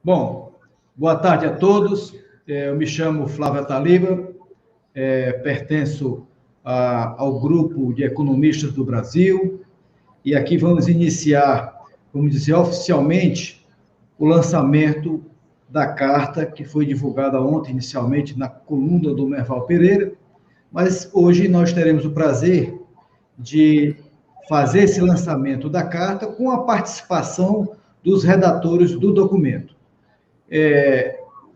Bom, boa tarde a todos. Eu me chamo Flávio Taliba, pertenço ao grupo de economistas do Brasil e aqui vamos iniciar, vamos dizer, oficialmente, o lançamento da carta que foi divulgada ontem, inicialmente, na coluna do Merval Pereira, mas hoje nós teremos o prazer de fazer esse lançamento da carta com a participação dos redatores do documento.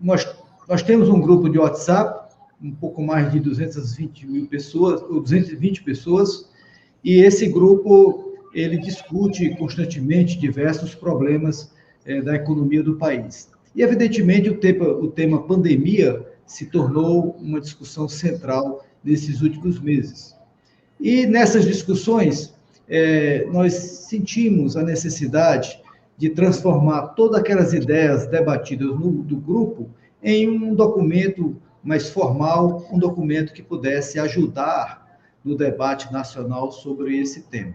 Nós temos um grupo de WhatsApp, um pouco mais de 220 pessoas, e esse grupo, ele discute constantemente diversos problemas da economia do país. E, evidentemente, o tema pandemia se tornou uma discussão central nesses últimos meses. E nessas discussões, nós sentimos a necessidade de transformar todas aquelas ideias debatidas do grupo em um documento mais formal, um documento que pudesse ajudar no debate nacional sobre esse tema.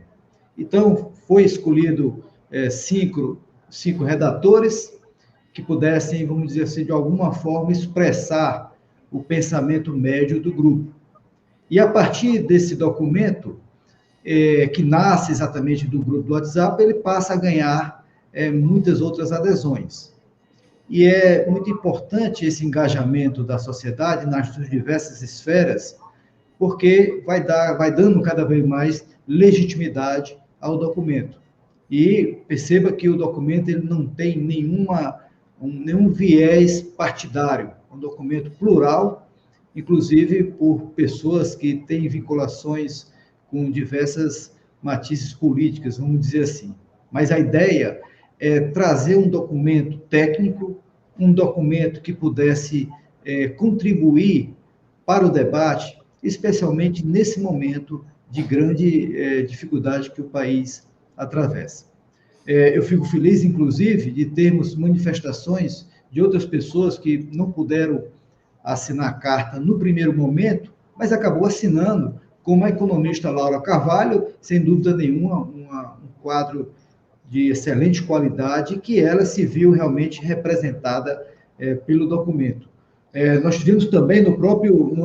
Então, foi escolhido cinco redatores que pudessem, vamos dizer assim, de alguma forma, expressar o pensamento médio do grupo. E, a partir desse documento, que nasce exatamente do grupo do WhatsApp, ele passa a ganhar muitas outras adesões. E é muito importante esse engajamento da sociedade nas diversas esferas, porque vai dando cada vez mais legitimidade ao documento. E perceba que o documento ele não tem nenhum viés partidário, é um documento plural, inclusive por pessoas que têm vinculações com diversas matizes políticas, vamos dizer assim. Mas a ideia é trazer um documento técnico, um documento que pudesse contribuir para o debate, especialmente nesse momento de grande dificuldade que o país atravessa. Eu fico feliz, inclusive, de termos manifestações de outras pessoas que não puderam assinar a carta no primeiro momento, mas acabou assinando, como a economista Laura Carvalho, sem dúvida nenhuma, um quadro de excelente qualidade, que ela se viu realmente representada pelo documento. Nós tivemos também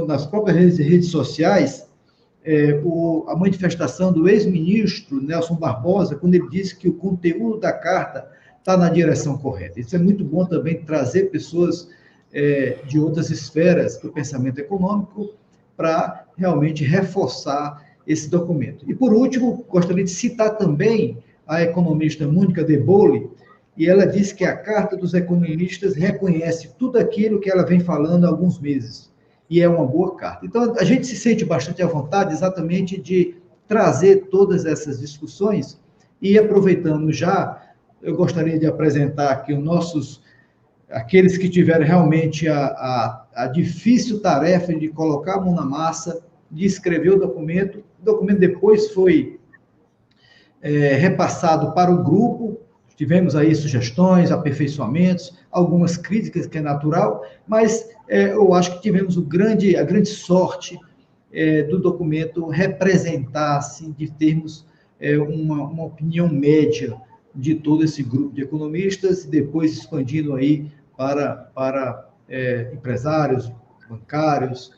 nas próprias redes sociais a manifestação do ex-ministro Nelson Barbosa, quando ele disse que o conteúdo da carta está na direção correta. Isso é muito bom também, trazer pessoas de outras esferas do pensamento econômico para realmente reforçar esse documento. E, por último, gostaria de citar também a economista Mônica De Bolle, e ela disse que a Carta dos Economistas reconhece tudo aquilo que ela vem falando há alguns meses, e é uma boa carta. Então, a gente se sente bastante à vontade exatamente de trazer todas essas discussões, e aproveitando já, eu gostaria de apresentar aqui aqueles que tiveram realmente a difícil tarefa de colocar a mão na massa, de escrever o documento. O documento depois foi repassado para o grupo, tivemos aí sugestões, aperfeiçoamentos, algumas críticas, que é natural, mas eu acho que tivemos a grande sorte do documento representar, assim, de termos uma opinião média de todo esse grupo de economistas, e depois expandindo aí para empresários, bancários.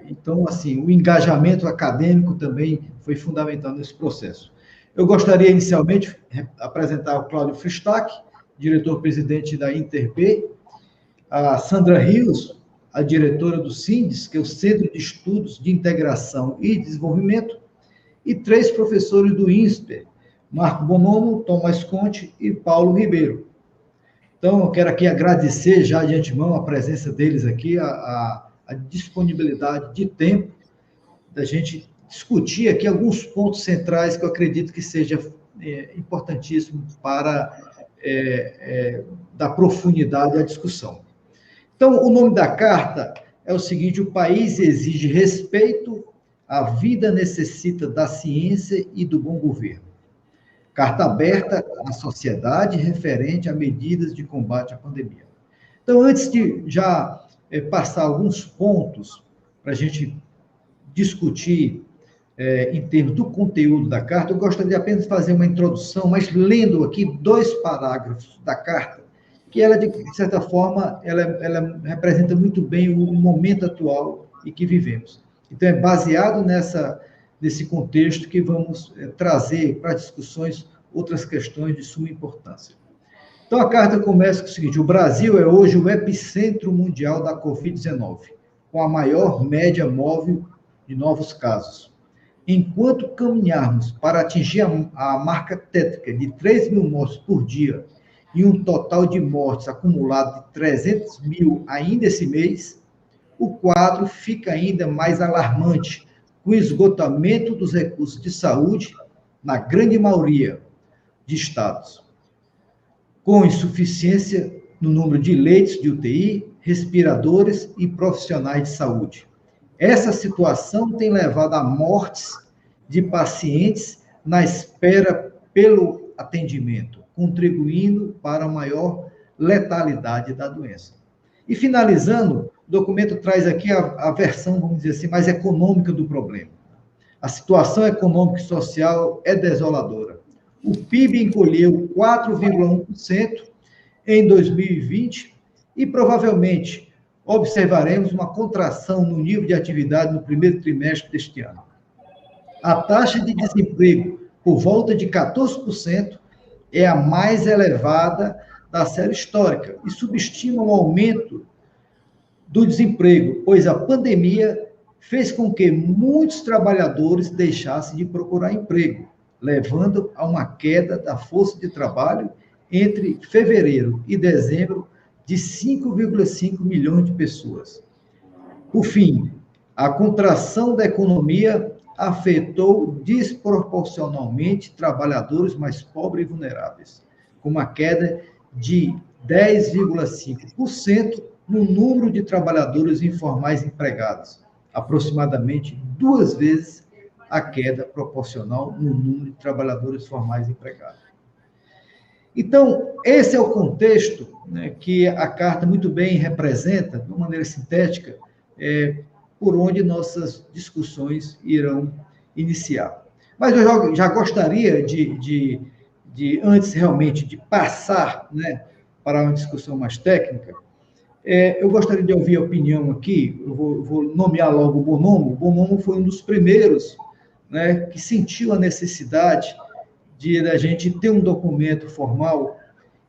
Então, assim, o engajamento acadêmico também foi fundamental nesse processo. Eu gostaria, inicialmente, de apresentar o Cláudio Fristac, diretor-presidente da Interb, a Sandra Rios, a diretora do CINDES, que é o Centro de Estudos de Integração e Desenvolvimento, e 3 professores do INSPER, Marco Bonomo, Tomás Conte e Paulo Ribeiro. Então, eu quero aqui agradecer já de antemão a presença deles aqui, a disponibilidade de tempo da gente discutir aqui alguns pontos centrais que eu acredito que seja importantíssimo para dar profundidade à discussão. Então, o nome da carta é o seguinte: o país exige respeito, a vida necessita da ciência e do bom governo. Carta aberta à sociedade referente a medidas de combate à pandemia. Então, antes de já passar alguns pontos para a gente discutir em termos do conteúdo da carta, eu gostaria de apenas fazer uma introdução, mas lendo aqui 2 parágrafos da carta, que ela, de certa forma, ela representa muito bem o momento atual em que vivemos. Então, é baseado nesse contexto que vamos trazer para discussões outras questões de suma importância. Então, a carta começa com o seguinte: o Brasil é hoje o epicentro mundial da Covid-19, com a maior média móvel de novos casos. Enquanto caminharmos para atingir a marca tétrica de 3 mil mortes por dia e um total de mortes acumulado de 300 mil ainda esse mês, o quadro fica ainda mais alarmante, com o esgotamento dos recursos de saúde na grande maioria de estados, com insuficiência no número de leitos de UTI, respiradores e profissionais de saúde. Essa situação tem levado a mortes de pacientes na espera pelo atendimento, contribuindo para a maior letalidade da doença. E finalizando, o documento traz aqui a versão, vamos dizer assim, mais econômica do problema. A situação econômica e social é desoladora. O PIB encolheu 4,1% em 2020 e provavelmente observaremos uma contração no nível de atividade no primeiro trimestre deste ano. A taxa de desemprego, por volta de 14%, é a mais elevada da série histórica e subestima o aumento do desemprego, pois a pandemia fez com que muitos trabalhadores deixassem de procurar emprego, levando a uma queda da força de trabalho entre fevereiro e dezembro de 5,5 milhões de pessoas. Por fim, a contração da economia afetou desproporcionalmente trabalhadores mais pobres e vulneráveis, com uma queda de 10,5% no número de trabalhadores informais empregados, aproximadamente 2 vezes a queda proporcional no número de trabalhadores formais empregados. Então, esse é o contexto, né, que a carta muito bem representa, de uma maneira sintética, por onde nossas discussões irão iniciar. Mas eu já gostaria de antes realmente de passar, né, para uma discussão mais técnica, eu gostaria de ouvir a opinião aqui. Eu vou nomear logo o Bonomo. O Bonomo foi um dos primeiros, né, que sentiu a necessidade de a gente ter um documento formal,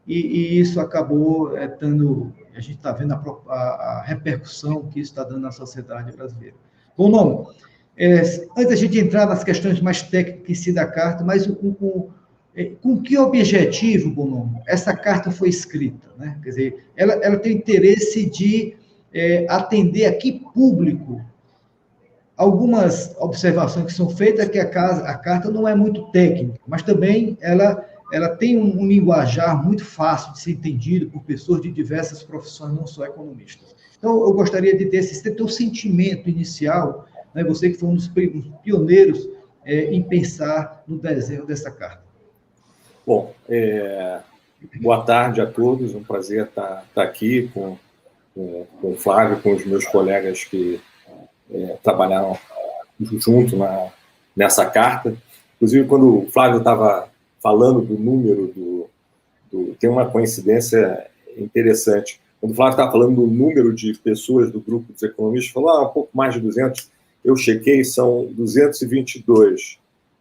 e isso acabou dando, a gente está vendo a repercussão que isso está dando na sociedade brasileira. Bonomo, antes da gente entrar nas questões mais técnicas em si da carta, mas com que objetivo, Bonomo, essa carta foi escrita? Né? Quer dizer, ela tem interesse de atender a que público? Algumas observações que são feitas é que a carta não é muito técnica, mas também ela tem um linguajar muito fácil de ser entendido por pessoas de diversas profissões, não só economistas. Então, eu gostaria de ter esse teu sentimento inicial, né, você que foi um dos pioneiros em pensar no desenho dessa carta. Bom, boa tarde a todos, um prazer estar aqui com o Flávio, com os meus colegas que trabalharam junto nessa carta. Inclusive, quando o Flávio estava falando do número tem uma coincidência interessante. Quando o Flávio estava falando do número de pessoas do grupo dos economistas, falou um pouco mais de 200. Eu chequei, são 222.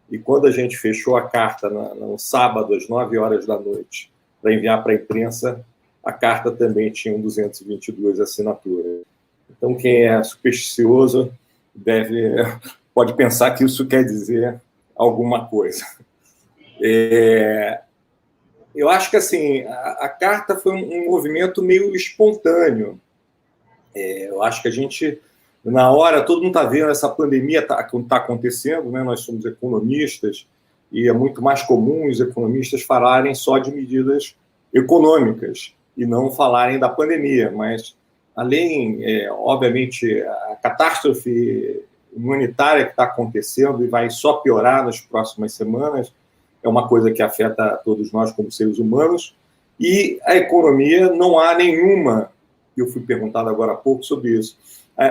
E quando a gente fechou a carta no sábado, às 9 horas da noite, para enviar para a imprensa, a carta também tinha 222 assinaturas. Então, quem é supersticioso pode pensar que isso quer dizer alguma coisa. Eu acho que assim, a carta foi um movimento meio espontâneo. Eu acho que a gente, na hora, todo mundo está vendo essa pandemia tá acontecendo, né? Nós somos economistas e é muito mais comum os economistas falarem só de medidas econômicas e não falarem da pandemia, mas além, obviamente, a catástrofe humanitária que está acontecendo e vai só piorar nas próximas semanas, é uma coisa que afeta todos nós como seres humanos, e a economia não há nenhuma, eu fui perguntado agora há pouco sobre isso,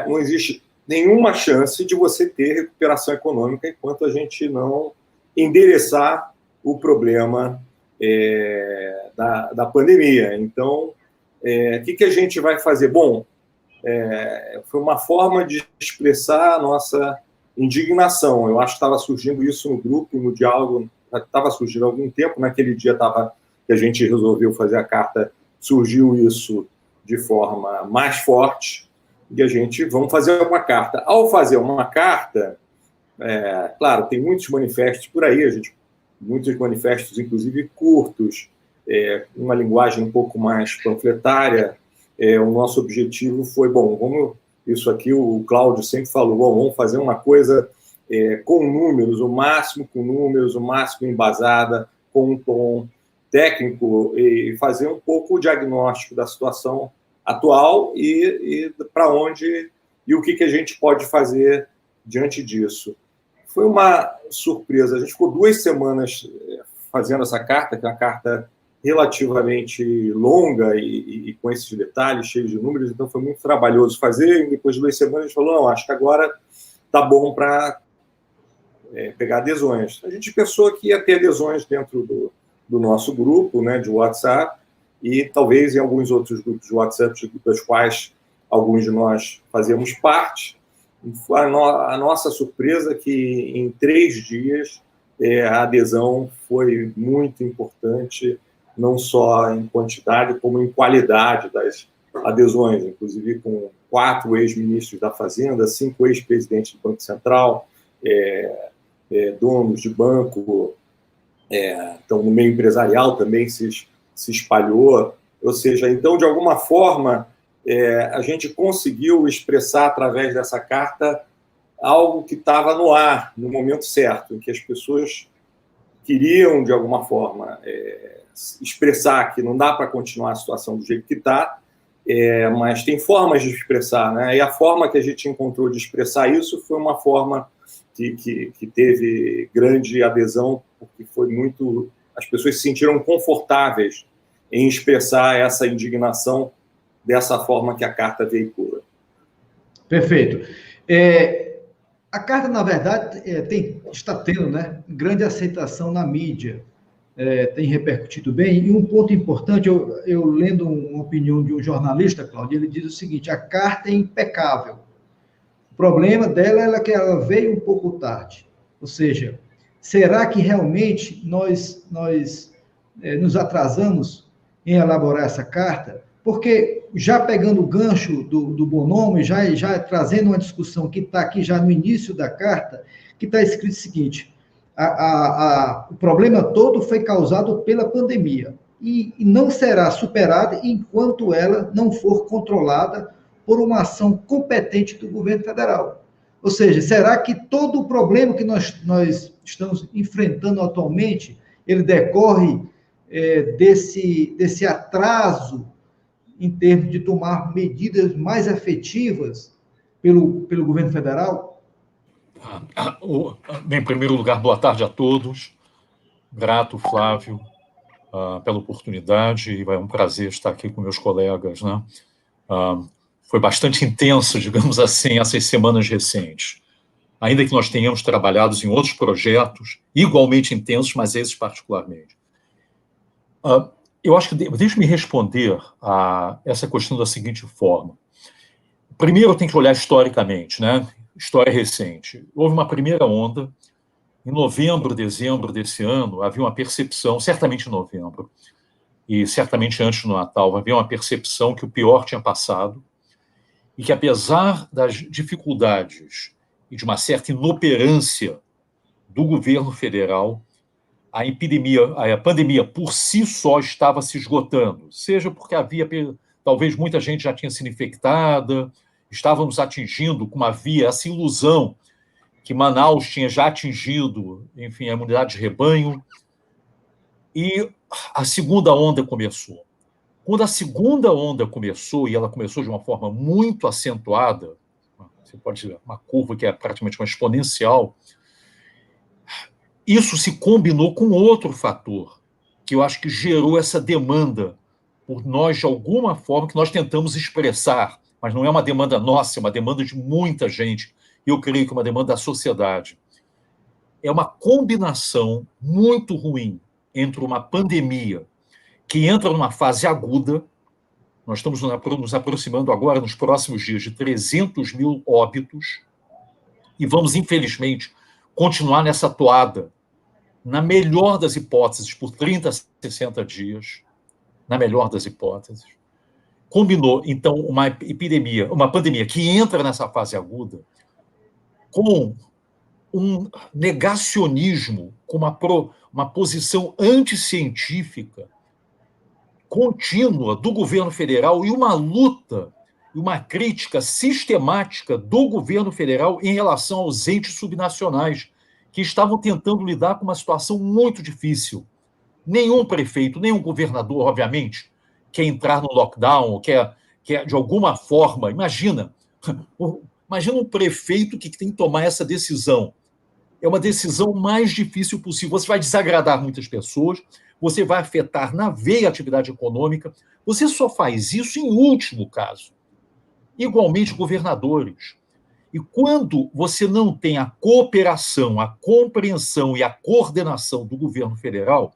não existe nenhuma chance de você ter recuperação econômica enquanto a gente não endereçar o problema da pandemia. Então, que a gente vai fazer? Bom, foi uma forma de expressar a nossa indignação. Eu acho que estava surgindo isso no grupo, no diálogo, estava surgindo há algum tempo. Naquele dia que a gente resolveu fazer a carta, surgiu isso de forma mais forte, e a gente vamos fazer uma carta. Ao fazer uma carta, claro, tem muitos manifestos por aí, muitos manifestos, inclusive curtos, uma linguagem um pouco mais panfletária. O nosso objetivo foi, bom, isso aqui o Cláudio sempre falou, bom, vamos fazer uma coisa com números, o máximo com números, o máximo embasada, com um tom técnico, e fazer um pouco o diagnóstico da situação atual e para onde e o que a gente pode fazer diante disso. Foi uma surpresa. A gente ficou 2 semanas fazendo essa carta, que é uma carta relativamente longa e com esses detalhes, cheios de números, então foi muito trabalhoso fazer, e depois de 2 semanas a gente falou, não, acho que agora está bom para pegar adesões. A gente pensou que ia ter adesões dentro do nosso grupo, né, de WhatsApp, e talvez em alguns outros grupos de WhatsApp, dos quais alguns de nós fazemos parte. A nossa surpresa é que em 3 dias a adesão foi muito importante, não só em quantidade, como em qualidade das adesões, inclusive com 4 ex-ministros da Fazenda, 5 ex-presidentes do Banco Central, donos de banco, então no meio empresarial também se espalhou. Ou seja, então, de alguma forma, a gente conseguiu expressar através dessa carta algo que estava no ar, no momento certo, em que as pessoas queriam, de alguma forma, expressar que não dá para continuar a situação do jeito que está, mas tem formas de expressar, né? E a forma que a gente encontrou de expressar isso foi uma forma que teve grande adesão, porque foi muito... As pessoas se sentiram confortáveis em expressar essa indignação dessa forma que a carta veicula. Perfeito. A carta, na verdade, está tendo, né, grande aceitação na mídia, tem repercutido bem, e um ponto importante, eu lendo uma opinião de um jornalista, Cláudio, ele diz o seguinte: a carta é impecável. O problema dela é que ela veio um pouco tarde. Ou seja, será que realmente nós nos atrasamos em elaborar essa carta? Porque, já pegando o gancho do Bonomo, já trazendo uma discussão que está aqui já no início da carta, que está escrito o seguinte: o problema todo foi causado pela pandemia e não será superada enquanto ela não for controlada por uma ação competente do governo federal. Ou seja, será que todo o problema que nós estamos enfrentando atualmente, ele decorre desse atraso em termos de tomar medidas mais efetivas pelo governo federal? Em primeiro lugar, boa tarde a todos. Grato, Flávio, pela oportunidade, e é um prazer estar aqui com meus colegas, né? Foi bastante intenso, digamos assim, essas semanas recentes. Ainda que nós tenhamos trabalhado em outros projetos igualmente intensos, mas esses particularmente. Eu acho que deixe-me responder a essa questão da seguinte forma. Primeiro, eu tenho que olhar historicamente, né? História recente. Houve uma primeira onda. Em novembro, dezembro desse ano, havia uma percepção, certamente em novembro, e certamente antes do Natal, havia uma percepção que o pior tinha passado e que, apesar das dificuldades e de uma certa inoperância do governo federal, a pandemia por si só estava se esgotando, seja porque talvez muita gente já tinha sido infectada, estávamos atingindo, como havia essa ilusão que Manaus tinha já atingido, enfim, a imunidade de rebanho, e a segunda onda começou. Quando a segunda onda começou, e ela começou de uma forma muito acentuada, você pode dizer, uma curva que é praticamente uma exponencial, isso se combinou com outro fator, que eu acho que gerou essa demanda por nós, de alguma forma, que nós tentamos expressar, mas não é uma demanda nossa, é uma demanda de muita gente, e eu creio que é uma demanda da sociedade. É uma combinação muito ruim entre uma pandemia que entra numa fase aguda, Nós estamos nos aproximando agora, nos próximos dias, de 300 mil óbitos e vamos, infelizmente, continuar nessa toada, na melhor das hipóteses, por 30 a 60 dias, na melhor das hipóteses. Combinou, então, uma pandemia que entra nessa fase aguda com um negacionismo, com uma posição anticientífica contínua do governo federal e uma luta e uma crítica sistemática do governo federal em relação aos entes subnacionais que estavam tentando lidar com uma situação muito difícil. Nenhum prefeito, nenhum governador, obviamente, quer entrar no lockdown, quer de alguma forma, imagina um prefeito que tem que tomar essa decisão. É uma decisão mais difícil possível. Você vai desagradar muitas pessoas, você vai afetar na veia a atividade econômica, você só faz isso em último caso. Igualmente governadores. E quando você não tem a cooperação, a compreensão e a coordenação do governo federal,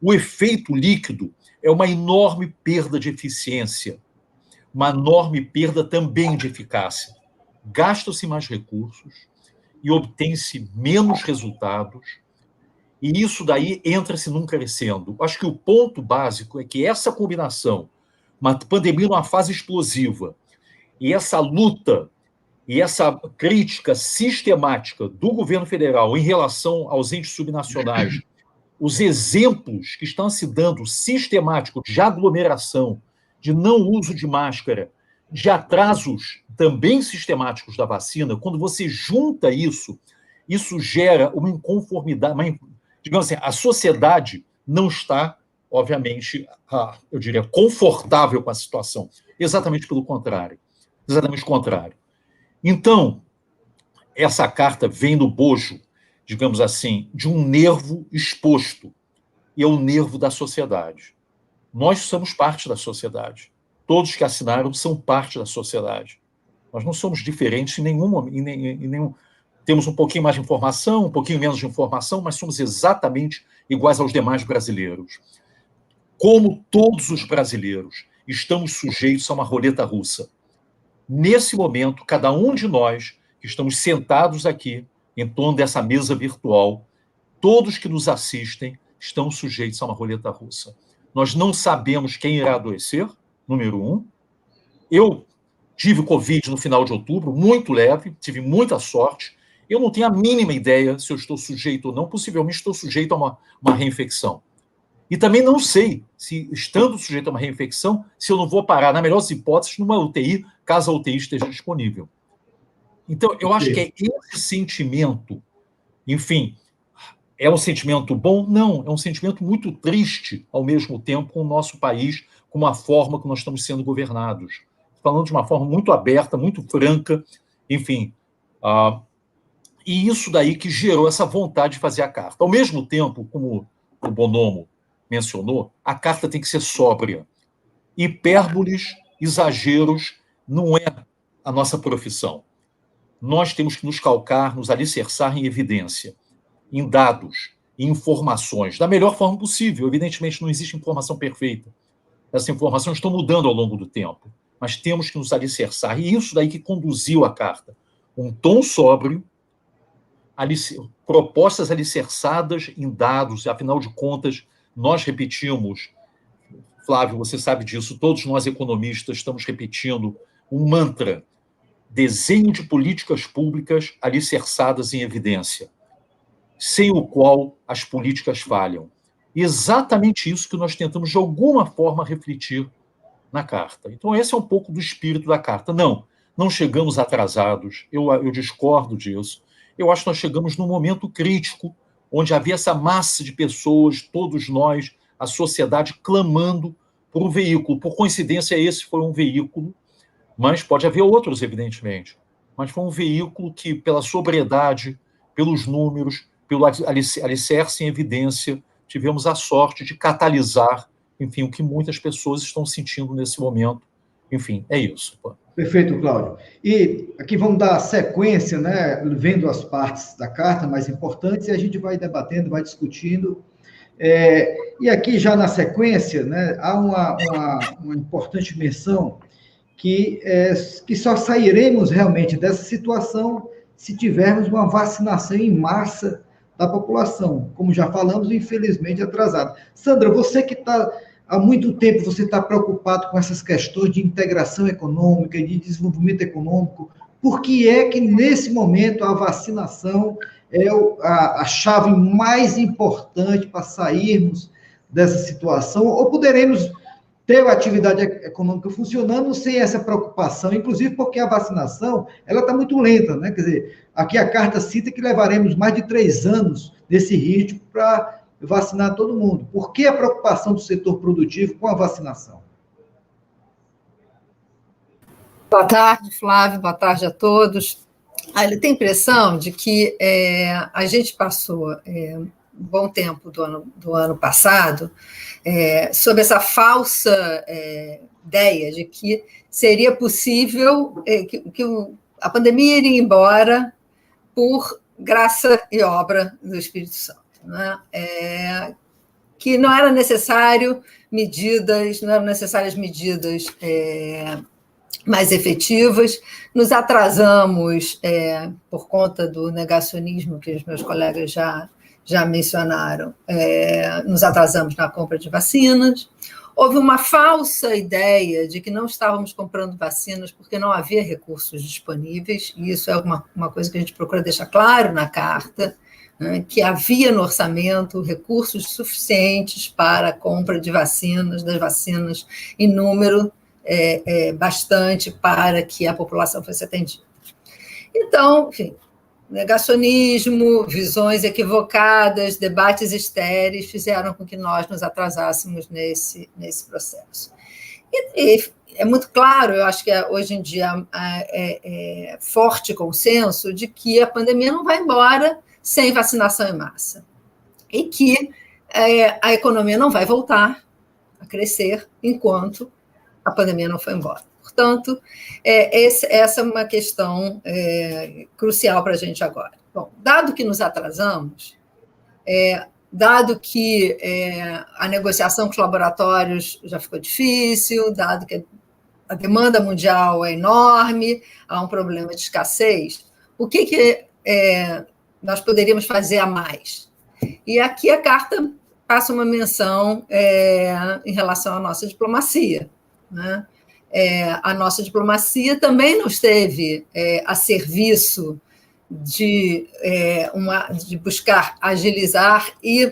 o efeito líquido é uma enorme perda de eficiência, uma enorme perda também de eficácia. Gasta-se mais recursos e obtém-se menos resultados, e isso daí entra-se num crescendo. Acho que o ponto básico é que essa combinação, uma pandemia numa fase explosiva, e essa luta e essa crítica sistemática do governo federal em relação aos entes subnacionais, os exemplos que estão se dando sistemáticos de aglomeração, de não uso de máscara, de atrasos também sistemáticos da vacina, quando você junta isso gera uma inconformidade, digamos assim, a sociedade não está, obviamente, eu diria, confortável com a situação. Exatamente pelo contrário. Exatamente o contrário. Então, essa carta vem no bojo, digamos assim, de um nervo exposto, e é o nervo da sociedade. Nós somos parte da sociedade. Todos que assinaram são parte da sociedade. Nós não somos diferentes em nenhum. Temos um pouquinho mais de informação, um pouquinho menos de informação, mas somos exatamente iguais aos demais brasileiros. Como todos os brasileiros, estamos sujeitos a uma roleta russa. Nesse momento, cada um de nós que estamos sentados aqui, em torno dessa mesa virtual, todos que nos assistem estão sujeitos a uma roleta russa. Nós não sabemos quem irá adoecer, número 1. Eu tive Covid no final de outubro, muito leve, tive muita sorte. Eu não tenho a mínima ideia se eu estou sujeito ou não, possivelmente estou sujeito a uma reinfecção. E também não sei se, estando sujeito a uma reinfecção, se eu não vou parar, na melhor das hipóteses, numa UTI, caso a UTI esteja disponível. Então, eu acho que é esse sentimento, enfim, é um sentimento bom? Não, é um sentimento muito triste, ao mesmo tempo, com o nosso país, com a forma que nós estamos sendo governados. Falando de uma forma muito aberta, muito franca, enfim. E isso daí que gerou essa vontade de fazer a carta. Ao mesmo tempo, como o Bonomo mencionou, a carta tem que ser sóbria. Hipérboles, exageros, não é a nossa profissão. Nós temos que nos calcar, nos alicerçar em evidência, em dados, em informações, da melhor forma possível. Evidentemente, não existe informação perfeita. Essas informações estão mudando ao longo do tempo, mas temos que nos alicerçar. E isso daí que conduziu a carta. Um tom sóbrio, propostas alicerçadas em dados, afinal de contas, nós repetimos, Flávio, você sabe disso, todos nós economistas estamos repetindo um mantra: desenho de políticas públicas alicerçadas em evidência, sem o qual as políticas falham. E exatamente isso que nós tentamos, de alguma forma, refletir na carta. Então, esse é um pouco do espírito da carta. Não chegamos atrasados, eu discordo disso. Eu acho que nós chegamos num momento crítico, onde havia essa massa de pessoas, todos nós, a sociedade, clamando por um veículo. Por coincidência, esse foi um veículo, mas pode haver outros, evidentemente. Mas foi um veículo que, pela sobriedade, pelos números, pelo alicerce em evidência, tivemos a sorte de catalisar, enfim, o que muitas pessoas estão sentindo nesse momento. Enfim, é isso. Perfeito, Cláudio. E aqui vamos dar sequência, né, vendo as partes da carta mais importantes, e a gente vai debatendo, vai discutindo. E aqui, já na sequência, né, há uma importante menção que só sairemos realmente dessa situação se tivermos uma vacinação em massa da população, como já falamos, infelizmente atrasada. Sandra, você que está há muito tempo, você está preocupado com essas questões de integração econômica e de desenvolvimento econômico, por que é que, nesse momento, a vacinação é a chave mais importante para sairmos dessa situação? Ou poderemos ter a atividade econômica funcionando sem essa preocupação, inclusive porque a vacinação ela está muito lenta, né? Quer dizer, aqui a carta cita que levaremos mais de 3 anos nesse ritmo para vacinar todo mundo. Por que a preocupação do setor produtivo com a vacinação? Boa tarde, Flávio, boa tarde a todos. Ele tem a impressão de que a gente passou um bom tempo do ano passado sob essa falsa ideia de que seria possível que a pandemia iria embora por graça e obra do Espírito Santo, né? Que não eram necessárias medidas mais efetivas. Nos atrasamos por conta do negacionismo que os meus colegas já mencionaram, nos atrasamos na compra de vacinas. Houve uma falsa ideia de que não estávamos comprando vacinas porque não havia recursos disponíveis, e isso é uma coisa que a gente procura deixar claro na carta, né, que havia no orçamento recursos suficientes para a compra de vacinas, das vacinas em número bastante para que a população fosse atendida. Então, enfim, negacionismo, visões equivocadas, debates estéreis fizeram com que nós nos atrasássemos nesse processo. E é muito claro, eu acho que hoje em dia é forte consenso de que a pandemia não vai embora sem vacinação em massa e que a economia não vai voltar a crescer enquanto a pandemia não foi embora. Portanto, essa é uma questão crucial para a gente agora. Bom, dado que nos atrasamos, dado que a negociação com os laboratórios já ficou difícil, dado que a demanda mundial é enorme, há um problema de escassez, o que nós poderíamos fazer a mais? E aqui a carta passa uma menção em relação à nossa diplomacia, né? A nossa diplomacia também não esteve a serviço de buscar agilizar e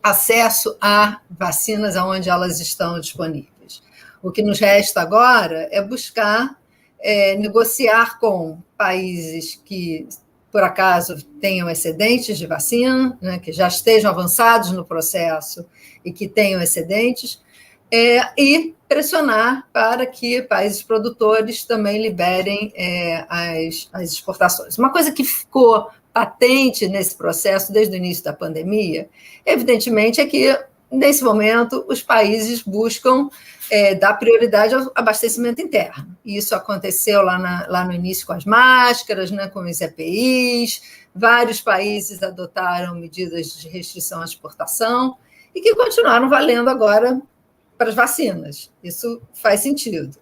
acesso a vacinas onde elas estão disponíveis. O que nos resta agora é buscar negociar com países que, por acaso, tenham excedentes de vacina, né, que já estejam avançados no processo e que tenham excedentes, e pressionar para que países produtores também liberem as exportações. Uma coisa que ficou patente nesse processo desde o início da pandemia, evidentemente, é que, nesse momento, os países buscam dar prioridade ao abastecimento interno. Isso aconteceu lá no início com as máscaras, né, com os EPIs, vários países adotaram medidas de restrição à exportação e que continuaram valendo agora para as vacinas. Isso faz sentido.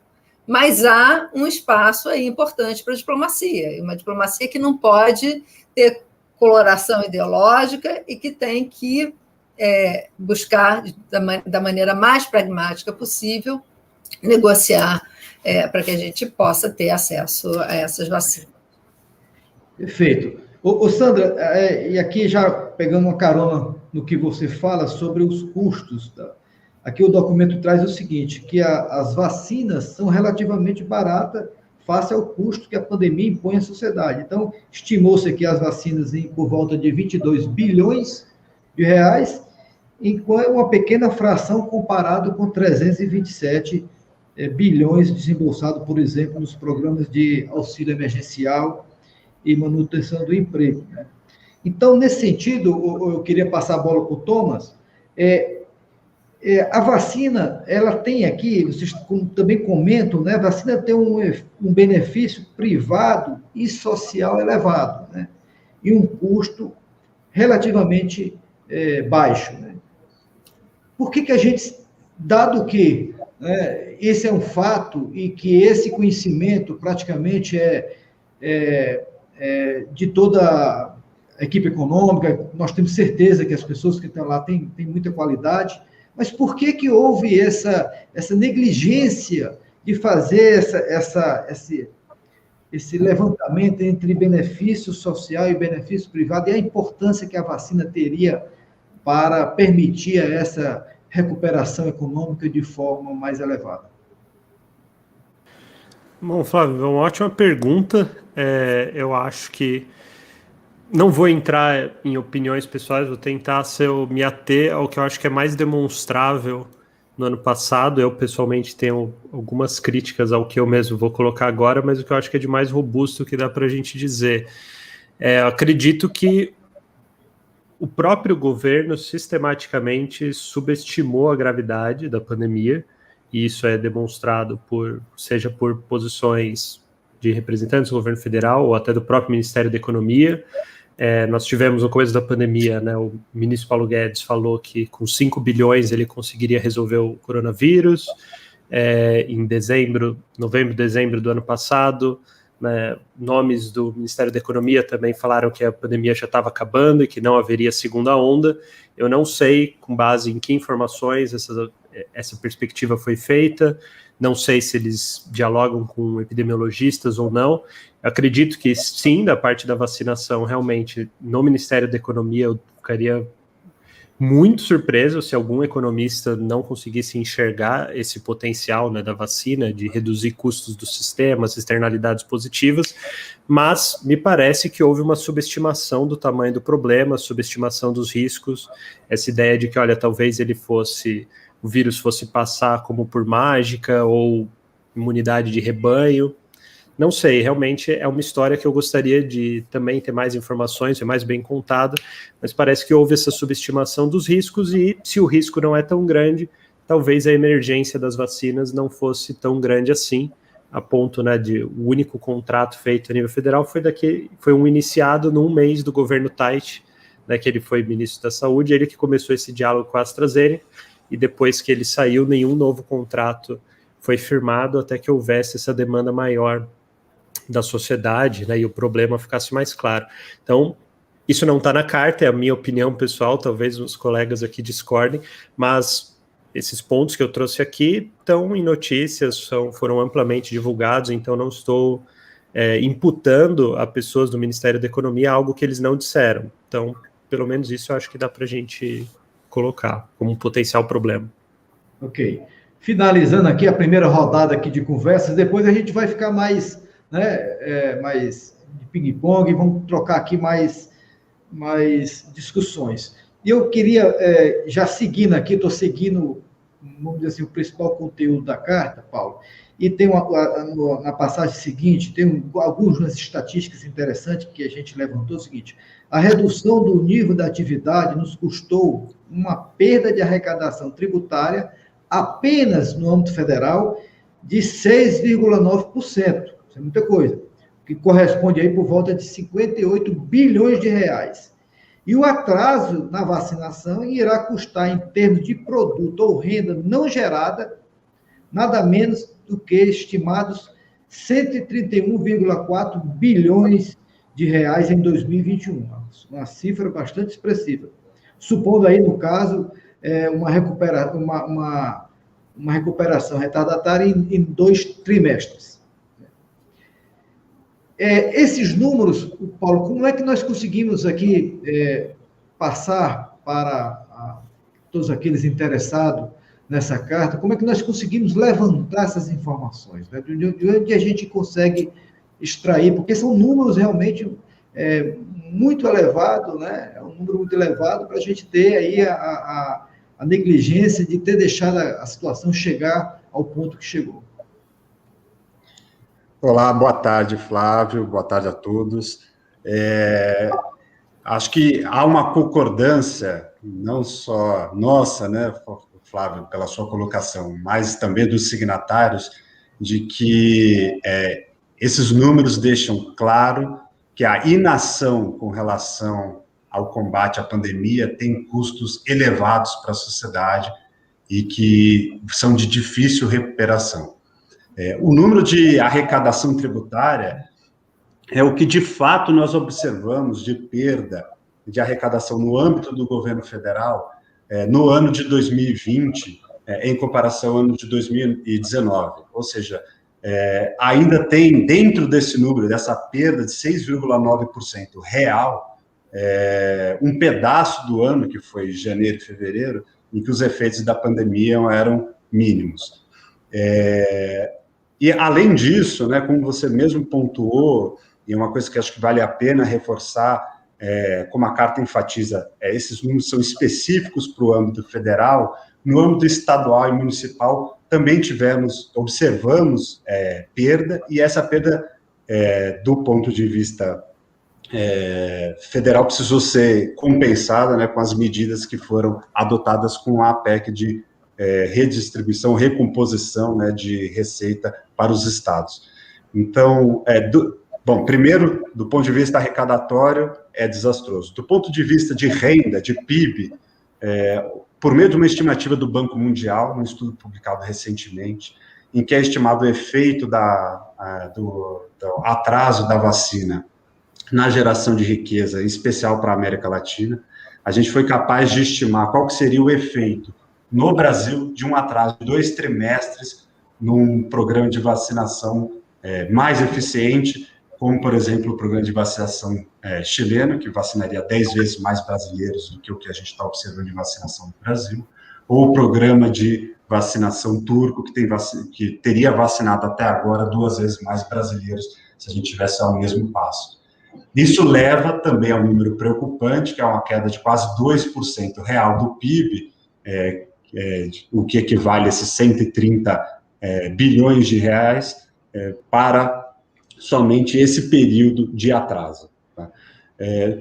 Mas há um espaço aí importante para a diplomacia, e uma diplomacia que não pode ter coloração ideológica e que tem que buscar, da maneira mais pragmática possível, negociar para que a gente possa ter acesso a essas vacinas. Perfeito. Sandra, e aqui já pegando uma carona no que você fala sobre os custos, aqui o documento traz o seguinte, que as vacinas são relativamente baratas face ao custo que a pandemia impõe à sociedade. Então, estimou-se aqui as vacinas por volta de 22 bilhões de reais, enquanto uma pequena fração comparado com 327 bilhões desembolsados, por exemplo, nos programas de auxílio emergencial e manutenção do emprego, né? Então, nesse sentido, eu queria passar a bola para o Thomas. A vacina, ela tem aqui, vocês também comentam, né? A vacina tem um benefício privado e social elevado, né? E um custo relativamente baixo, né? Por que a gente, dado que esse é um fato e que esse conhecimento praticamente de toda a equipe econômica, nós temos certeza que as pessoas que estão lá têm muita qualidade, mas por que houve essa negligência de fazer esse levantamento entre benefício social e benefício privado e a importância que a vacina teria para permitir essa recuperação econômica de forma mais elevada? Bom, Flávio, é uma ótima pergunta. Eu acho que não vou entrar em opiniões pessoais, vou tentar me ater ao que eu acho que é mais demonstrável no ano passado. Eu, pessoalmente, tenho algumas críticas ao que eu mesmo vou colocar agora, mas o que eu acho que é de mais robusto que dá para a gente dizer. Eu acredito que o próprio governo sistematicamente subestimou a gravidade da pandemia, e isso é demonstrado seja por posições de representantes do governo federal ou até do próprio Ministério da Economia. Nós tivemos no começo da pandemia, né, o ministro Paulo Guedes falou que com 5 bilhões ele conseguiria resolver o coronavírus. Em novembro, dezembro do ano passado, né, nomes do Ministério da Economia também falaram que a pandemia já estava acabando e que não haveria segunda onda. Eu não sei com base em que informações essa perspectiva foi feita, não sei se eles dialogam com epidemiologistas ou não. Eu acredito que sim, da parte da vacinação, realmente, no Ministério da Economia, eu ficaria muito surpreso se algum economista não conseguisse enxergar esse potencial, né, da vacina, de reduzir custos do sistema, as externalidades positivas, mas me parece que houve uma subestimação do tamanho do problema, subestimação dos riscos, essa ideia de que, olha, talvez o vírus fosse passar como por mágica ou imunidade de rebanho. Não sei, realmente é uma história que eu gostaria de também ter mais informações, ser mais bem contada, mas parece que houve essa subestimação dos riscos e se o risco não é tão grande, talvez a emergência das vacinas não fosse tão grande assim, a ponto, né, de o único contrato feito a nível federal foi um iniciado num mês do governo Tait, né, que ele foi ministro da Saúde, ele que começou esse diálogo com a AstraZeneca, e depois que ele saiu, nenhum novo contrato foi firmado até que houvesse essa demanda maior da sociedade, né, e o problema ficasse mais claro. Então, isso não está na carta, é a minha opinião pessoal, talvez os colegas aqui discordem, mas esses pontos que eu trouxe aqui estão em notícias, foram amplamente divulgados, então não estou imputando a pessoas do Ministério da Economia algo que eles não disseram. Então, pelo menos isso eu acho que dá para a gente colocar como um potencial problema. Ok. Finalizando aqui a primeira rodada aqui de conversas, depois a gente vai ficar mais de ping-pong, vamos trocar aqui mais discussões. E eu queria, já seguindo aqui, estou seguindo, vamos dizer assim, o principal conteúdo da carta, Paulo, e tem na passagem seguinte, tem algumas estatísticas interessantes que a gente levantou, o seguinte: a redução do nível da atividade nos custou uma perda de arrecadação tributária apenas no âmbito federal de 6,9%. Isso é muita coisa, que corresponde aí por volta de 58 bilhões de reais. E o atraso na vacinação irá custar, em termos de produto ou renda não gerada, nada menos do que estimados 131,4 bilhões de reais em 2021. Uma cifra bastante expressiva. Supondo aí, no caso, uma recuperação retardatária em 2 trimestres. Esses números, Paulo, como é que nós conseguimos aqui passar para todos aqueles interessados nessa carta, como é que nós conseguimos levantar essas informações? Né? De onde a gente consegue extrair? Porque são números realmente muito elevados, né? É um número muito elevado para a gente ter aí a negligência de ter deixado a situação chegar ao ponto que chegou. Olá, boa tarde, Flávio, boa tarde a todos. Acho que há uma concordância, não só nossa, né, Flávio, pela sua colocação, mas também dos signatários, de que esses números deixam claro que a inação com relação ao combate à pandemia tem custos elevados para a sociedade, e que são de difícil recuperação. O número de arrecadação tributária é o que, de fato, nós observamos de perda de arrecadação no âmbito do governo federal no ano de 2020, em comparação ao ano de 2019. Ou seja, ainda tem, dentro desse número, dessa perda de 6,9% real, um pedaço do ano, que foi janeiro e fevereiro, em que os efeitos da pandemia eram mínimos. E, além disso, né, como você mesmo pontuou, e é uma coisa que acho que vale a pena reforçar, como a carta enfatiza, esses números são específicos para o âmbito federal. No âmbito estadual e municipal, também observamos perda, e essa perda, do ponto de vista federal, precisou ser compensada, né, com as medidas que foram adotadas com a PEC de redistribuição, recomposição, né, de receita para os estados. Então, bom, primeiro, do ponto de vista arrecadatório, é desastroso. Do ponto de vista de renda, de PIB, por meio de uma estimativa do Banco Mundial, um estudo publicado recentemente, em que é estimado o efeito do atraso da vacina na geração de riqueza, em especial para a América Latina, a gente foi capaz de estimar qual que seria o efeito no Brasil de um atraso de 2 trimestres num programa de vacinação mais eficiente, como, por exemplo, o programa de vacinação chileno, que vacinaria 10 vezes mais brasileiros do que o que a gente está observando de vacinação no Brasil, ou o programa de vacinação turco, que teria vacinado até agora 2 vezes mais brasileiros se a gente tivesse ao mesmo passo. Isso leva também a um número preocupante, que é uma queda de quase 2% real do PIB, o que equivale a esses 130 bilhões de reais, para somente esse período de atraso. Tá?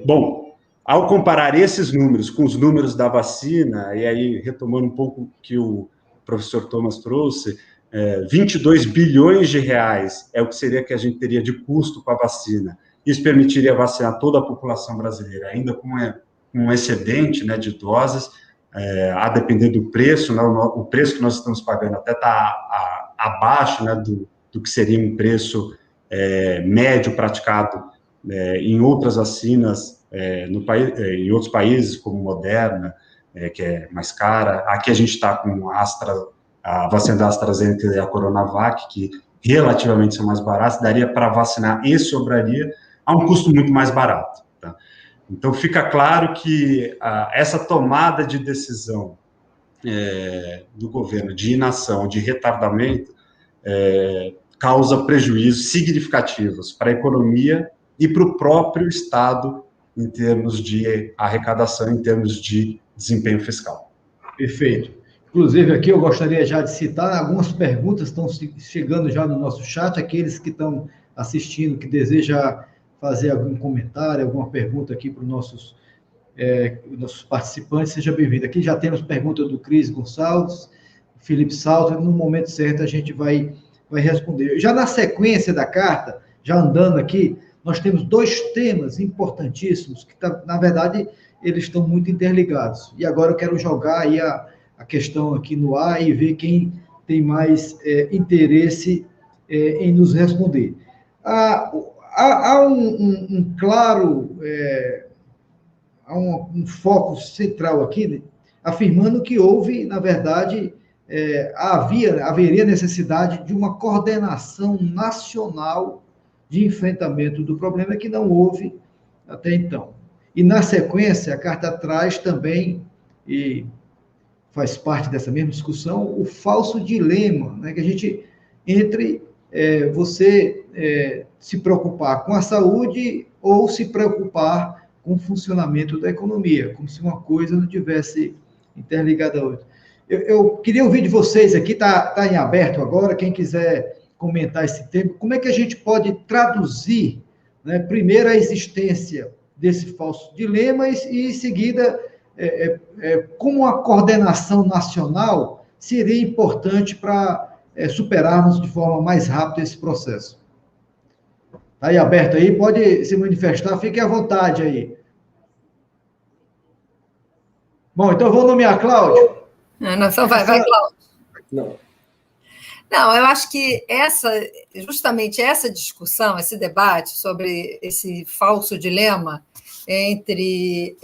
Bom, ao comparar esses números com os números da vacina, e aí retomando um pouco o que o professor Thomas trouxe, 22 bilhões de reais é o que seria que a gente teria de custo com a vacina. Isso permitiria vacinar toda a população brasileira, ainda com um excedente, né, de doses, a depender do preço, né, o preço que nós estamos pagando até está abaixo, né, do que seria um preço médio praticado em outras vacinas no país, em outros países, como Moderna, que é mais cara. Aqui a gente está com a vacina da AstraZeneca e a Coronavac, que relativamente são mais baratas, daria para vacinar e sobraria a um custo muito mais barato. Tá? Então, fica claro que essa tomada de decisão do governo de inação, de retardamento, causa prejuízos significativos para a economia e para o próprio Estado em termos de arrecadação, em termos de desempenho fiscal. Perfeito. Inclusive, aqui eu gostaria já de citar algumas perguntas que estão chegando já no nosso chat, aqueles que estão assistindo, que desejam fazer algum comentário, alguma pergunta aqui para os nossos participantes, seja bem-vindo. Aqui já temos pergunta do Cris Gonçalves, Felipe Salto, no momento certo a gente vai responder. Já na sequência da carta, já andando aqui, nós temos 2 temas importantíssimos, que, na verdade, eles estão muito interligados. E agora eu quero jogar aí a questão aqui no ar e ver quem tem mais interesse em nos responder. Há um claro, há um foco central aqui, afirmando que houve, na verdade, haveria necessidade de uma coordenação nacional de enfrentamento do problema, que não houve até então. E, na sequência, a carta traz também, e faz parte dessa mesma discussão, o falso dilema, né, que a gente, entre você se preocupar com a saúde ou se preocupar com o funcionamento da economia, como se uma coisa não tivesse interligada a outra. Eu queria ouvir de vocês aqui, está em aberto agora, quem quiser comentar esse tema, como é que a gente pode traduzir, né, primeiro a existência desse falso dilema e em seguida, como a coordenação nacional seria importante para superarmos de forma mais rápida esse processo. Está aí aberto aí, pode se manifestar, fique à vontade aí. Bom, então eu vou nomear Cláudio. Então vai, Cláudio. Não. Não, eu acho que justamente essa discussão, esse debate sobre esse falso dilema entre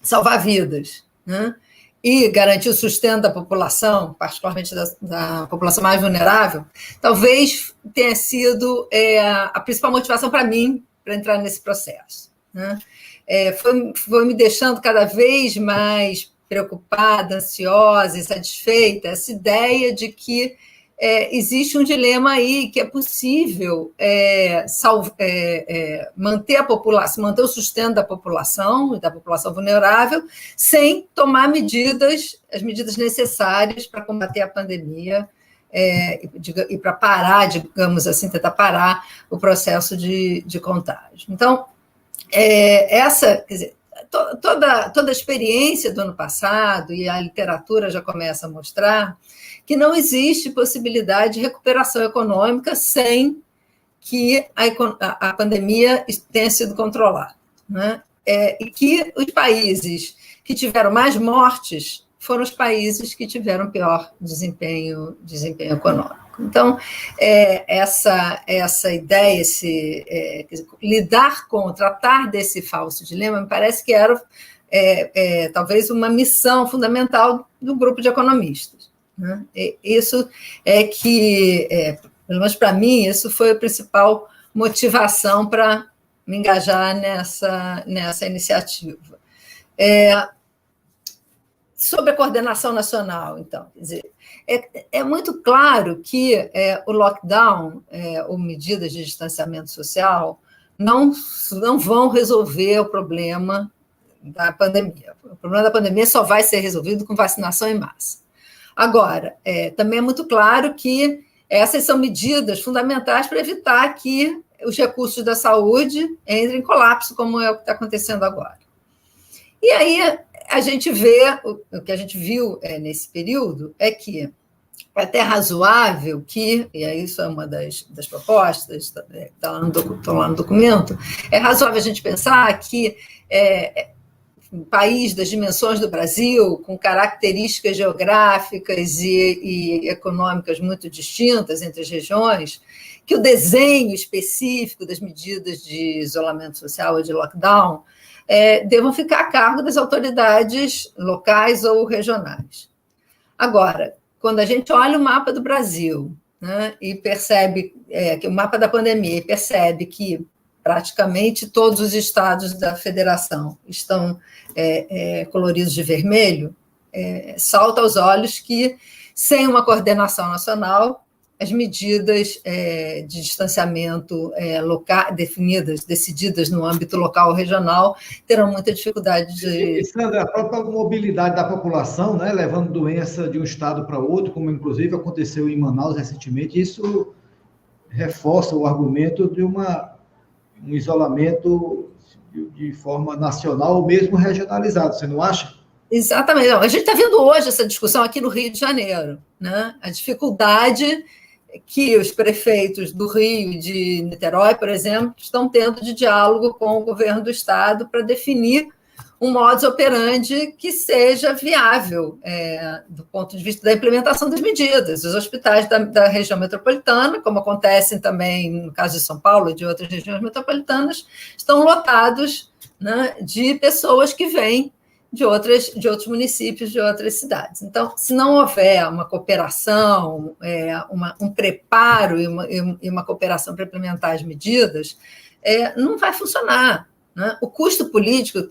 salvar vidas, né, e garantir o sustento da população, particularmente da população mais vulnerável, talvez tenha sido a principal motivação para mim para entrar nesse processo, né? Foi me deixando cada vez mais preocupada, ansiosa, insatisfeita, essa ideia de que existe um dilema aí, que é possível manter a população, manter o sustento da população e da população vulnerável, sem tomar as medidas necessárias para combater a pandemia e para parar, digamos assim, tentar parar o processo de contágio. Então, quer dizer, toda a experiência do ano passado e a literatura já começa a mostrar que não existe possibilidade de recuperação econômica sem que a pandemia tenha sido controlada, né? E que os países que tiveram mais mortes foram os países que tiveram pior desempenho econômico. Então, essa ideia, tratar desse falso dilema, me parece que era talvez uma missão fundamental do grupo de economistas, né? Isso pelo menos para mim, isso foi a principal motivação para me engajar nessa iniciativa. Sobre a coordenação nacional, então, quer dizer, é muito claro que o lockdown ou medidas de distanciamento social não vão resolver o problema da pandemia. O problema da pandemia só vai ser resolvido com vacinação em massa. Agora, também é muito claro que essas são medidas fundamentais para evitar que os recursos da saúde entrem em colapso, como é o que está acontecendo agora. E aí a gente vê, o que a gente viu nesse período é que é até razoável que, e isso é uma das propostas, está lá no documento, é razoável a gente pensar que um país das dimensões do Brasil, com características geográficas e econômicas muito distintas entre as regiões, que o desenho específico das medidas de isolamento social ou de lockdown devam ficar a cargo das autoridades locais ou regionais. Agora, quando a gente olha o mapa do Brasil, né, e percebe que o mapa da pandemia e percebe que praticamente todos os estados da federação estão coloridos de vermelho, salta aos olhos que, sem uma coordenação nacional, as medidas de distanciamento local, decididas no âmbito local ou regional, terão muita dificuldade de... Sandra, a própria mobilidade da população, né, levando doença de um estado para outro, como inclusive aconteceu em Manaus recentemente, isso reforça o argumento de um isolamento de forma nacional ou mesmo regionalizado, você não acha? Exatamente. Não, a gente está vendo hoje essa discussão aqui no Rio de Janeiro, né? A dificuldade que os prefeitos do Rio e de Niterói, por exemplo, estão tendo de diálogo com o governo do estado para definir um modus operandi que seja viável do ponto de vista da implementação das medidas. Os hospitais da região metropolitana, como acontecem também no caso de São Paulo e de outras regiões metropolitanas, estão lotados, né, de pessoas que vêm de outros municípios, de outras cidades. Então, se não houver uma cooperação, um preparo e uma cooperação para implementar as medidas, não vai funcionar, né? O custo político,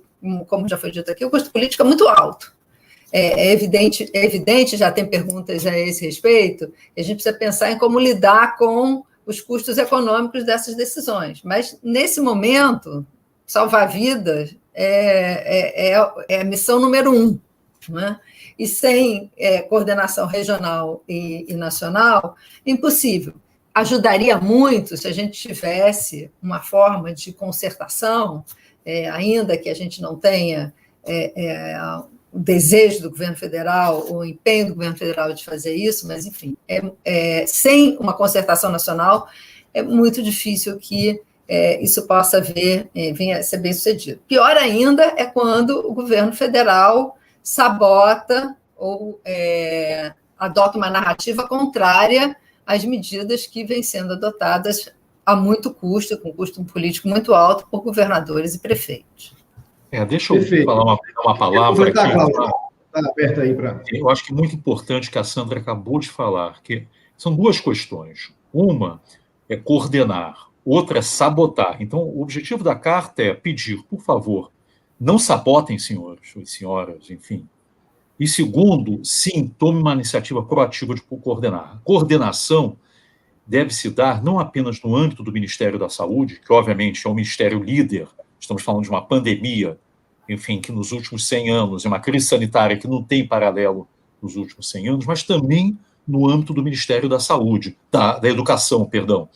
como já foi dito aqui, o custo político é muito alto. É evidente, já tem perguntas a esse respeito, e a gente precisa pensar em como lidar com os custos econômicos dessas decisões. Mas, nesse momento, salvar vidas é a missão número 1, né? E sem coordenação regional e nacional, impossível. Ajudaria muito se a gente tivesse uma forma de concertação, ainda que a gente não tenha o desejo do governo federal, o empenho do governo federal de fazer isso, mas, enfim, sem uma concertação nacional, é muito difícil que isso possa venha a ser bem sucedido. Pior ainda é quando o governo federal sabota ou adota uma narrativa contrária às medidas que vêm sendo adotadas a muito custo, com custo político muito alto, por governadores e prefeitos. Deixa eu falar uma palavra aqui. Está aberta aí para... Eu acho que é muito importante que a Sandra acabou de falar, que são duas questões. Uma é coordenar, outra é sabotar. Então, o objetivo da carta é pedir, por favor, não sabotem, senhores e senhoras, enfim. E segundo, sim, tome uma iniciativa proativa de coordenar. A coordenação deve se dar não apenas no âmbito do Ministério da Saúde, que obviamente é um ministério líder, estamos falando de uma pandemia, enfim, que nos últimos 100 anos, é uma crise sanitária que não tem paralelo nos últimos 100 anos, mas também no âmbito do Ministério da Saúde, da Educação, perdão.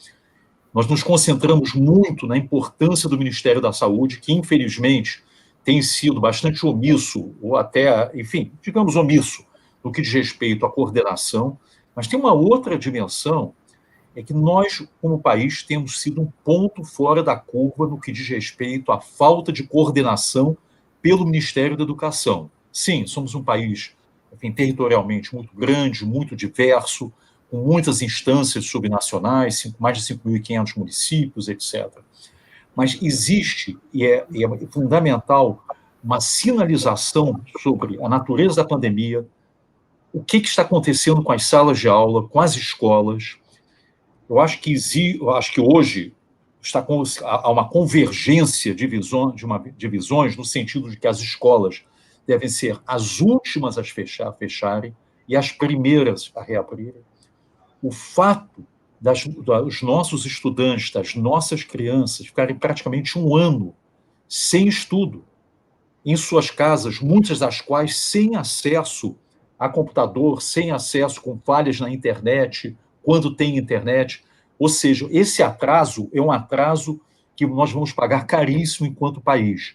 Nós nos concentramos muito na importância do Ministério da Saúde, que infelizmente tem sido bastante omisso, ou até, enfim, digamos omisso, no que diz respeito à coordenação, mas tem uma outra dimensão, é que nós, como país, temos sido um ponto fora da curva no que diz respeito à falta de coordenação pelo Ministério da Educação. Sim, somos um país, enfim, territorialmente muito grande, muito diverso, com muitas instâncias subnacionais, mais de 5.500 municípios, etc. Mas existe, e é fundamental, uma sinalização sobre a natureza da pandemia, o que está acontecendo com as salas de aula, com as escolas. Eu acho que hoje há uma convergência de visões no sentido de que as escolas devem ser as últimas a fecharem e as primeiras a reabrirem. O fato dos nossos estudantes, das nossas crianças, ficarem praticamente um ano sem estudo, em suas casas, muitas das quais sem acesso a computador, sem acesso, com falhas na internet, quando tem internet. Ou seja, esse atraso é um atraso que nós vamos pagar caríssimo enquanto país.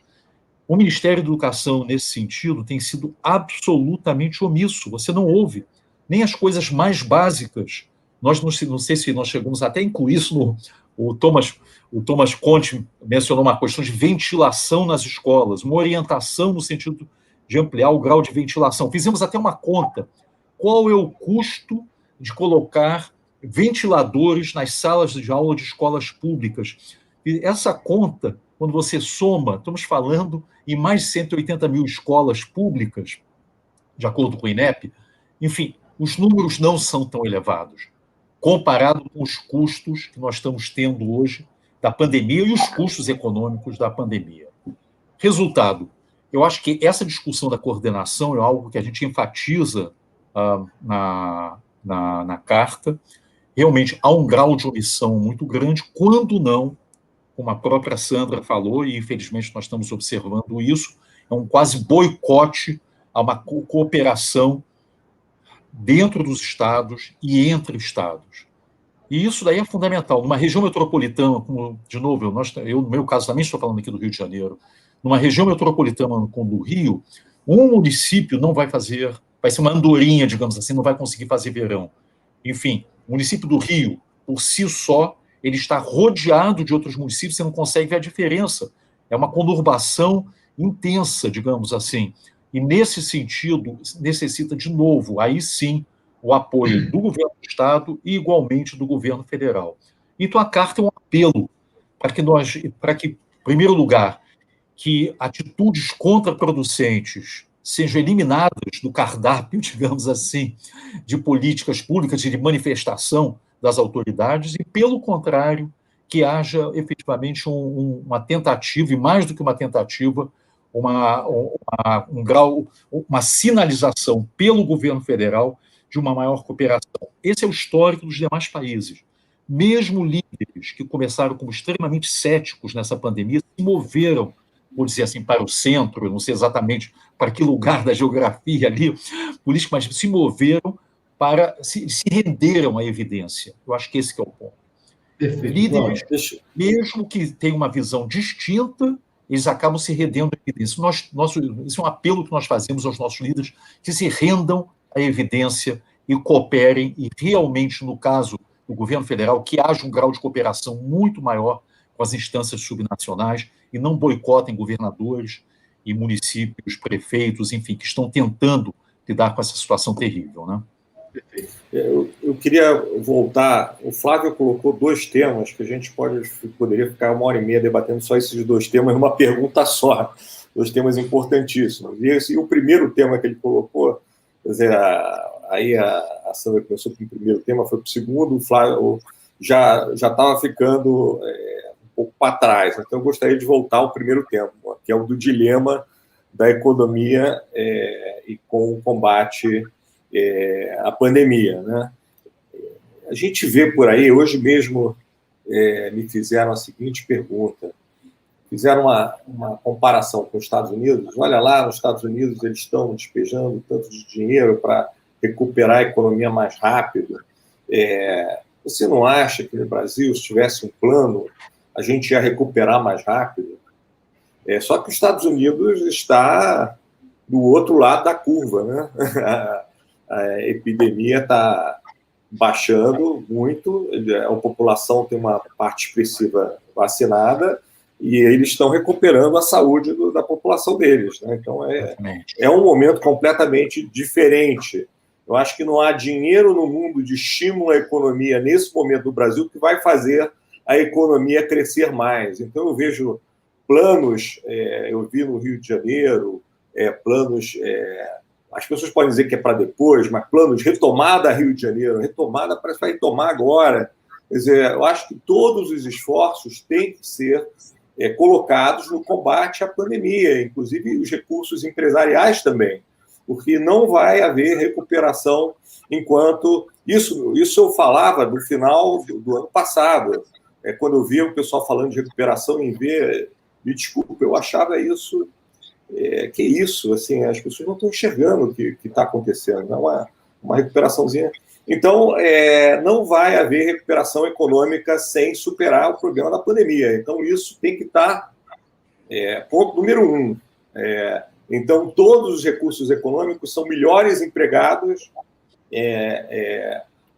O Ministério da Educação, nesse sentido, tem sido absolutamente omisso. Você não ouve nem as coisas mais básicas. Nós não sei se nós chegamos até a incluir isso o Thomas Conte mencionou uma questão de ventilação nas escolas, uma orientação no sentido de ampliar o grau de ventilação. Fizemos até uma conta. Qual é o custo de colocar ventiladores nas salas de aula de escolas públicas? E essa conta, quando você soma, estamos falando em mais de 180 mil escolas públicas, de acordo com o INEP, enfim, os números não são tão elevados, comparado com os custos que nós estamos tendo hoje da pandemia e os custos econômicos da pandemia. Resultado, eu acho que essa discussão da coordenação é algo que a gente enfatiza na carta. Realmente há um grau de omissão muito grande, quando não, como a própria Sandra falou, e infelizmente nós estamos observando isso, é um quase boicote a uma cooperação dentro dos estados e entre estados. E isso daí é fundamental. Numa região metropolitana, como, de novo, eu no meu caso também estou falando aqui do Rio de Janeiro, numa região metropolitana como do Rio, um município não vai fazer, vai ser uma andorinha, digamos assim, não vai conseguir fazer verão. Enfim, o município do Rio, por si só, ele está rodeado de outros municípios, você não consegue ver a diferença. É uma conurbação intensa, digamos assim. E, nesse sentido, necessita, de novo, aí sim, o apoio do governo do Estado e, igualmente, do governo federal. Então, a carta é um apelo para que, em primeiro lugar, que atitudes contraproducentes sejam eliminadas do cardápio, digamos assim, de políticas públicas e de manifestação das autoridades, e, pelo contrário, que haja efetivamente uma tentativa, e mais do que uma tentativa, uma sinalização pelo governo federal de uma maior cooperação. Esse é o histórico dos demais países. Mesmo líderes que começaram como extremamente céticos nessa pandemia se moveram, vou dizer assim, para o centro, eu não sei exatamente para que lugar da geografia ali, político, mas se moveram para, se renderam à evidência. Eu acho que esse que é o ponto. Perfeito. Líderes, mesmo que tenham uma visão distinta, eles acabam se rendendo à evidência. Isso é um apelo que nós fazemos aos nossos líderes, que se rendam à evidência e cooperem, e realmente, no caso do governo federal, que haja um grau de cooperação muito maior com as instâncias subnacionais e não boicotem governadores e municípios, prefeitos, enfim, que estão tentando lidar com essa situação terrível, né? Eu queria voltar. O Flávio colocou 2 temas que a gente poderia ficar 1h30 debatendo só esses 2 temas, uma pergunta só. 2 temas importantíssimos. E o primeiro tema que ele colocou, quer dizer, aí a Sandra começou com o primeiro tema, foi para o segundo, o Flávio já estava ficando um pouco para trás. Então, eu gostaria de voltar ao primeiro tema, que é o do dilema da economia e com o combate à pandemia, né? A gente vê por aí, hoje mesmo me fizeram a seguinte pergunta, fizeram uma comparação com os Estados Unidos. Olha lá, nos Estados Unidos eles estão despejando tanto de dinheiro para recuperar a economia mais rápido. Você não acha que no Brasil, se tivesse um plano, a gente ia recuperar mais rápido? Só que os Estados Unidos está do outro lado da curva, né? A epidemia está baixando muito, a população tem uma parte expressiva vacinada e eles estão recuperando a saúde da população deles, né? Então, é um momento completamente diferente. Eu acho que não há dinheiro no mundo de estímulo à economia nesse momento do Brasil que vai fazer a economia crescer mais. Então, eu vejo planos, eu vi no Rio de Janeiro, planos, as pessoas podem dizer que é para depois, mas planos de retomada Rio de Janeiro, retomada parece que vai retomar agora. Quer dizer, eu acho que todos os esforços têm que ser colocados no combate à pandemia, inclusive os recursos empresariais também, porque não vai haver recuperação enquanto... Isso eu falava do final do ano passado, quando eu via o pessoal falando de recuperação em V, me desculpa, eu achava isso... que isso, assim, as pessoas não estão enxergando o que está acontecendo, não é uma recuperaçãozinha. Então, não vai haver recuperação econômica sem superar o problema da pandemia. Então, isso tem que estar ponto número 1. Então, todos os recursos econômicos são melhores empregados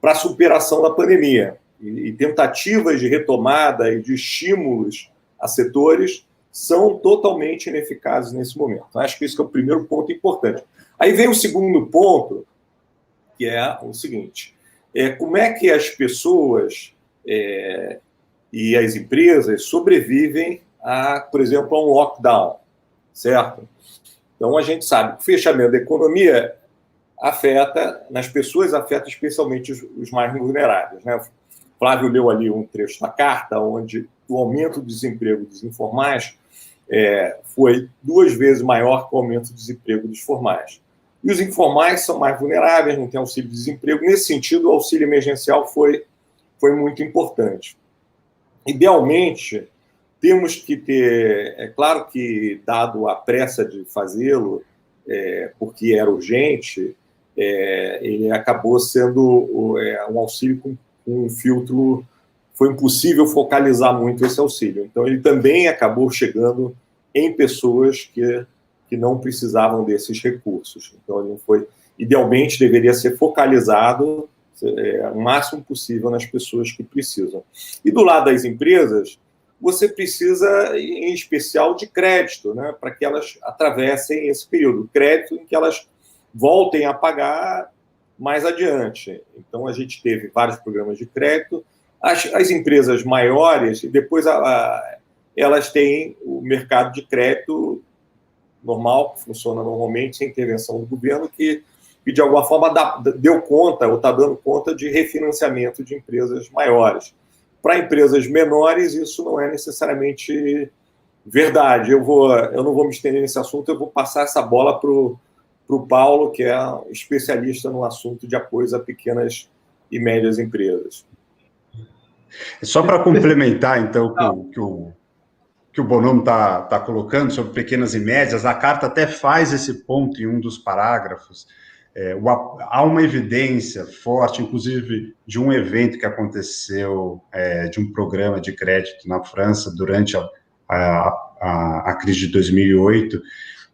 para a superação da pandemia. E tentativas de retomada e de estímulos a setores são totalmente ineficazes nesse momento. Então, acho que esse é o primeiro ponto importante. Aí vem o segundo ponto, que é o seguinte, como é que as pessoas e as empresas sobrevivem por exemplo, a um lockdown, certo? Então, a gente sabe que o fechamento da economia afeta especialmente os mais vulneráveis, né? O Flávio leu ali um trecho da carta, onde o aumento do desemprego dos informais foi 2 vezes maior que o aumento do desemprego dos formais. E os informais são mais vulneráveis, não têm auxílio-desemprego. Nesse sentido, o auxílio emergencial foi muito importante. Idealmente, temos que ter... claro que, dado a pressa de fazê-lo, porque era urgente, ele acabou sendo um auxílio com um filtro... Foi impossível focalizar muito esse auxílio. Então, ele também acabou chegando em pessoas que não precisavam desses recursos. Então, ele foi... Idealmente, deveria ser focalizado o máximo possível nas pessoas que precisam. E do lado das empresas, você precisa, em especial, de crédito, né, para que elas atravessem esse período. Crédito em que elas voltem a pagar mais adiante. Então, a gente teve vários programas de crédito. As empresas maiores, depois elas têm o mercado de crédito normal, que funciona normalmente, sem intervenção do governo, que de alguma forma deu conta, ou está dando conta de refinanciamento de empresas maiores. Para empresas menores, isso não é necessariamente verdade. Eu não vou me estender nesse assunto, eu vou passar essa bola para o Paulo, que é especialista no assunto de apoio a pequenas e médias empresas. Só para complementar, então, que o Bonomo está colocando sobre pequenas e médias, a carta até faz esse ponto em um dos parágrafos. Há uma evidência forte, inclusive, de um evento que aconteceu, de um programa de crédito na França durante a crise de 2008,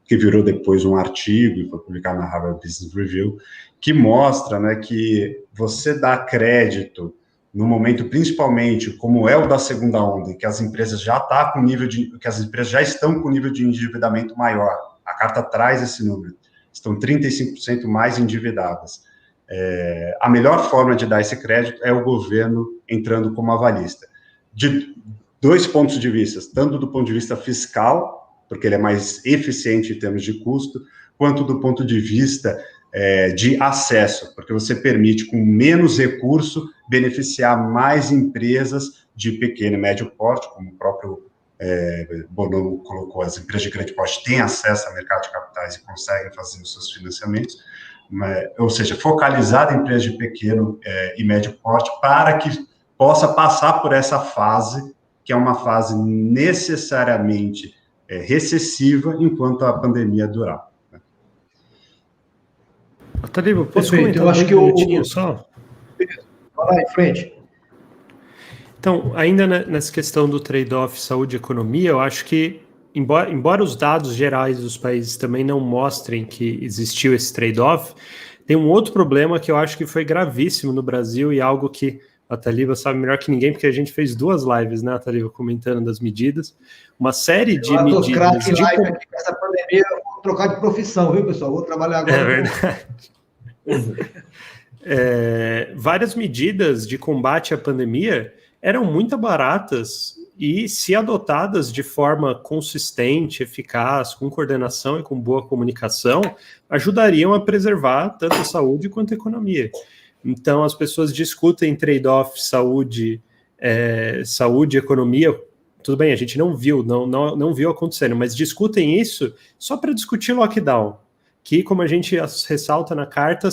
que virou depois um artigo e foi publicado na Harvard Business Review, que mostra, né, que você dá crédito no momento, principalmente, como é o da segunda onda, que as empresas já estão com nível de endividamento maior. A carta traz esse número. estão 35% mais endividadas. A melhor forma de dar esse crédito é o governo entrando como avalista. De 2 pontos de vista, tanto do ponto de vista fiscal, porque ele é mais eficiente em termos de custo, quanto do ponto de vista de acesso, porque você permite, com menos recurso, beneficiar mais empresas de pequeno e médio porte, como o próprio Bonomo colocou, as empresas de grande porte têm acesso ao mercado de capitais e conseguem fazer os seus financiamentos, ou seja, focalizado em empresas de pequeno e médio porte, para que possa passar por essa fase, que é uma fase necessariamente recessiva, enquanto a pandemia durar. Taliba, posso Perfeito. comentar Eu acho que minutinho só? Vai lá em frente. Então, ainda nessa questão do trade-off saúde e economia, eu acho que, embora os dados gerais dos países também não mostrem que existiu esse trade-off, tem um outro problema que eu acho que foi gravíssimo no Brasil e algo que a Taliba sabe melhor que ninguém, porque a gente fez 2 lives, né, Taliba, comentando das medidas. Uma série de medidas... Essa pandemia, eu vou trocar de profissão, viu, pessoal? Vou trabalhar agora. É verdade. Várias medidas de combate à pandemia eram muito baratas e, se adotadas de forma consistente, eficaz, com coordenação e com boa comunicação, ajudariam a preservar tanto a saúde quanto a economia. Então, as pessoas discutem trade-off saúde e economia. Tudo bem, a gente não viu acontecendo, mas discutem isso só para discutir lockdown, que, como a gente ressalta na carta,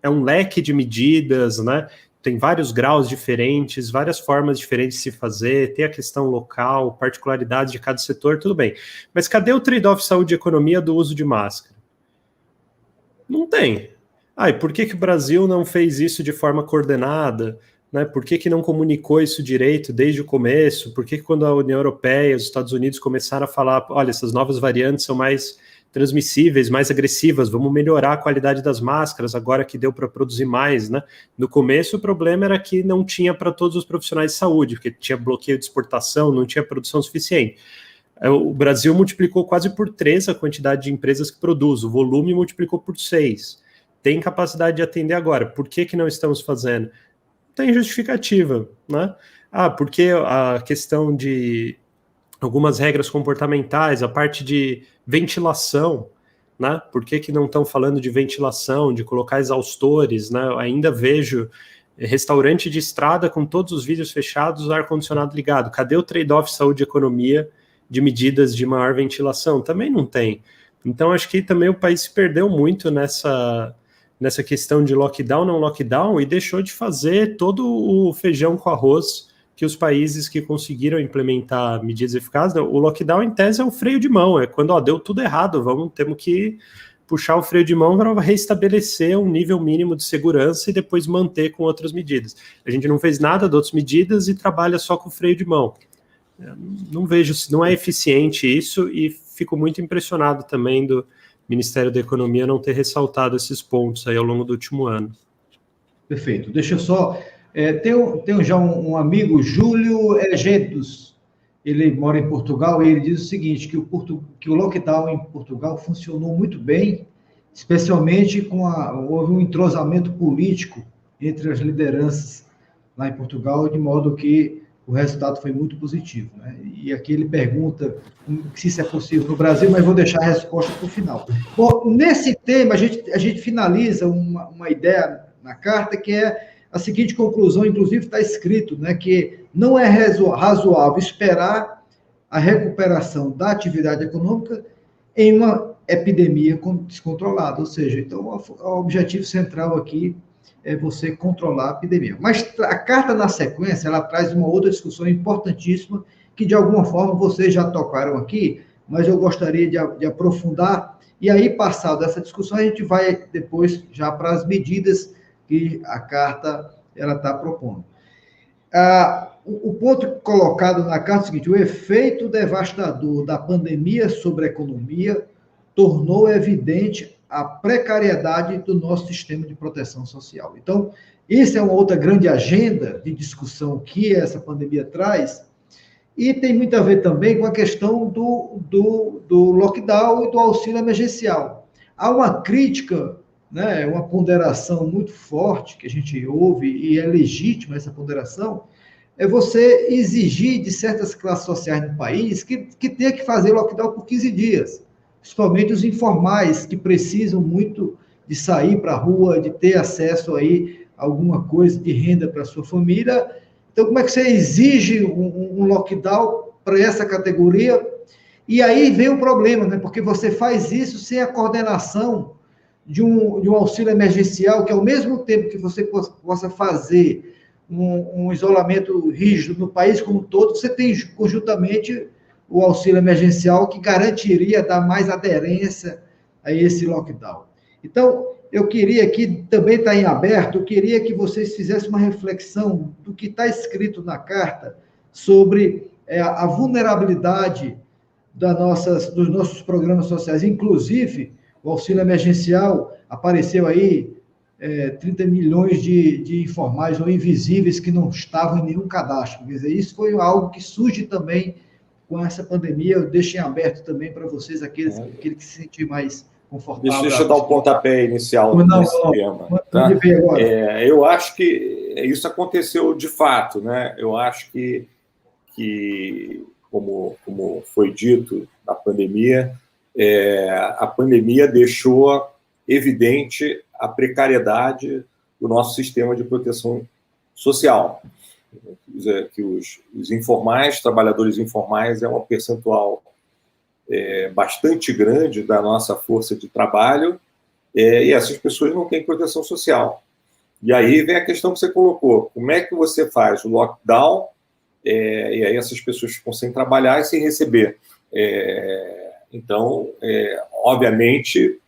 é um leque de medidas, né? Tem vários graus diferentes, várias formas diferentes de se fazer, tem a questão local, particularidades de cada setor, tudo bem. Mas cadê o trade-off saúde e economia do uso de máscara? Não tem. E por que o Brasil não fez isso de forma coordenada? Né? Por que não comunicou isso direito desde o começo? Por que quando a União Europeia e os Estados Unidos começaram a falar, olha, essas novas variantes são mais transmissíveis, mais agressivas, vamos melhorar a qualidade das máscaras, agora que deu para produzir mais, né? No começo, o problema era que não tinha para todos os profissionais de saúde, porque tinha bloqueio de exportação, não tinha produção suficiente. O Brasil multiplicou quase por 3 a quantidade de empresas que produz, o volume multiplicou por 6. Tem capacidade de atender agora. Por que não estamos fazendo? Tem justificativa, né? Porque a questão de algumas regras comportamentais, a parte de ventilação, né? Por que não estão falando de ventilação, de colocar exaustores, né? Eu ainda vejo restaurante de estrada com todos os vidros fechados, ar-condicionado ligado. Cadê o trade-off saúde e economia de medidas de maior ventilação? Também não tem. Então, acho que também o país se perdeu muito nessa questão de lockdown, não lockdown, e deixou de fazer todo o feijão com arroz que os países que conseguiram implementar medidas eficazes. O lockdown, em tese, é um freio de mão, é quando deu tudo errado, temos que puxar o freio de mão para restabelecer um nível mínimo de segurança e depois manter com outras medidas. A gente não fez nada de outras medidas e trabalha só com o freio de mão. Não vejo, não é eficiente isso, e fico muito impressionado também do Ministério da Economia não ter ressaltado esses pontos aí ao longo do último ano. Perfeito. Deixa eu só... Tenho já um amigo, Júlio Egentos, ele mora em Portugal, e ele diz o seguinte, que o lockdown em Portugal funcionou muito bem, especialmente houve um entrosamento político entre as lideranças lá em Portugal, de modo que o resultado foi muito positivo, né? E aqui ele pergunta se isso é possível no Brasil, mas vou deixar a resposta para o final. Bom, nesse tema, a gente finaliza uma ideia na carta, que é a seguinte conclusão, inclusive está escrito, né, que não é razoável esperar a recuperação da atividade econômica em uma epidemia descontrolada, ou seja, então o objetivo central aqui é você controlar a epidemia. Mas a carta, na sequência, ela traz uma outra discussão importantíssima, que de alguma forma vocês já tocaram aqui, mas eu gostaria de aprofundar, e aí, passado essa discussão, a gente vai depois já para as medidas que a carta está propondo. O ponto colocado na carta é o seguinte: o efeito devastador da pandemia sobre a economia tornou evidente a precariedade do nosso sistema de proteção social. Então, isso é uma outra grande agenda de discussão que essa pandemia traz, e tem muito a ver também com a questão do lockdown e do auxílio emergencial. há uma crítica, né, uma ponderação muito forte que a gente ouve, e é legítima essa ponderação, é você exigir de certas classes sociais no país que tenha que fazer lockdown por 15 dias, principalmente os informais, que precisam muito de sair para a rua, de ter acesso aí a alguma coisa de renda para a sua família. Então, como é que você exige um lockdown para essa categoria? E aí vem o problema, né? Porque você faz isso sem a coordenação de um auxílio emergencial, que ao mesmo tempo que você possa fazer um isolamento rígido no país como um todo, você tem conjuntamente o auxílio emergencial que garantiria dar mais aderência a esse lockdown. Então, eu queria aqui, também está em aberto, eu queria que vocês fizessem uma reflexão do que está escrito na carta sobre a vulnerabilidade dos nossos programas sociais, inclusive o auxílio emergencial, apareceu aí 30 milhões de informais ou invisíveis que não estavam em nenhum cadastro. Quer dizer, isso foi algo que surge também com essa pandemia. Eu deixo em aberto também para vocês, aquele que se sentir mais confortável. Deixa eu dar o pontapé inicial nesse tema. Tá? Eu acho que isso aconteceu de fato, né? Eu acho que como foi dito na pandemia, a pandemia deixou evidente a precariedade do nosso sistema de proteção social. Que os informais, trabalhadores informais, é um percentual bastante grande da nossa força de trabalho, e essas pessoas não têm proteção social. E aí vem a questão que você colocou: como é que você faz o lockdown, e aí essas pessoas ficam sem trabalhar e sem receber? Então, obviamente...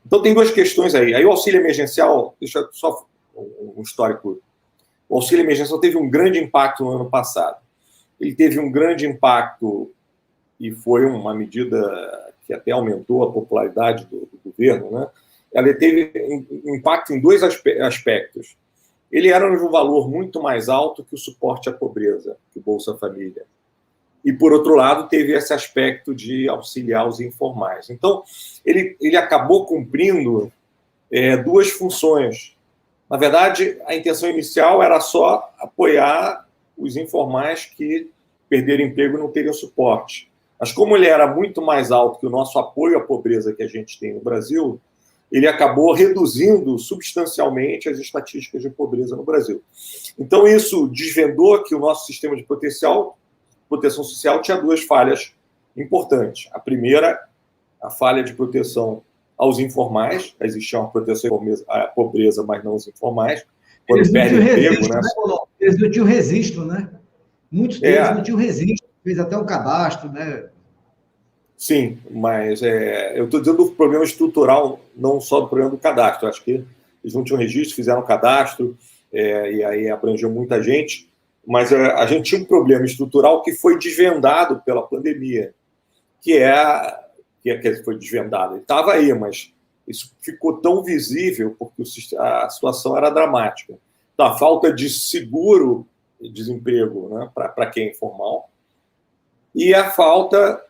Então, tem duas questões aí. Aí o auxílio emergencial, deixa só um histórico. O auxílio emergencial teve um grande impacto no ano passado. Ele teve um grande impacto e foi uma medida que até aumentou a popularidade do governo, né? Ela teve um impacto em dois aspectos. Ele era de um valor muito mais alto que o suporte à pobreza, que o Bolsa Família. E, por outro lado, teve esse aspecto de auxiliar os informais. Então, ele acabou cumprindo duas funções. Na verdade, a intenção inicial era só apoiar os informais que perderam emprego e não teriam suporte. Mas como ele era muito mais alto que o nosso apoio à pobreza que a gente tem no Brasil, ele acabou reduzindo substancialmente as estatísticas de pobreza no Brasil. Então, isso desvendou que o nosso sistema de proteção social tinha duas falhas importantes. A primeira, a falha de proteção aos informais. Existia uma proteção à pobreza, mas não aos informais. Quando perde emprego, né? Eles não tinham registro, né? Muitos deles não tinham registro, fez até um cadastro, né? Sim, mas eu estou dizendo do problema estrutural, não só do problema do cadastro. Acho que eles não tinham registro, fizeram cadastro, e aí abrangeu muita gente. Mas a gente tinha um problema estrutural que foi desvendado pela pandemia, que foi desvendado. Ele estava aí, mas isso ficou tão visível porque a situação era dramática. Então, a falta de seguro-desemprego, né, para quem é informal, e a falta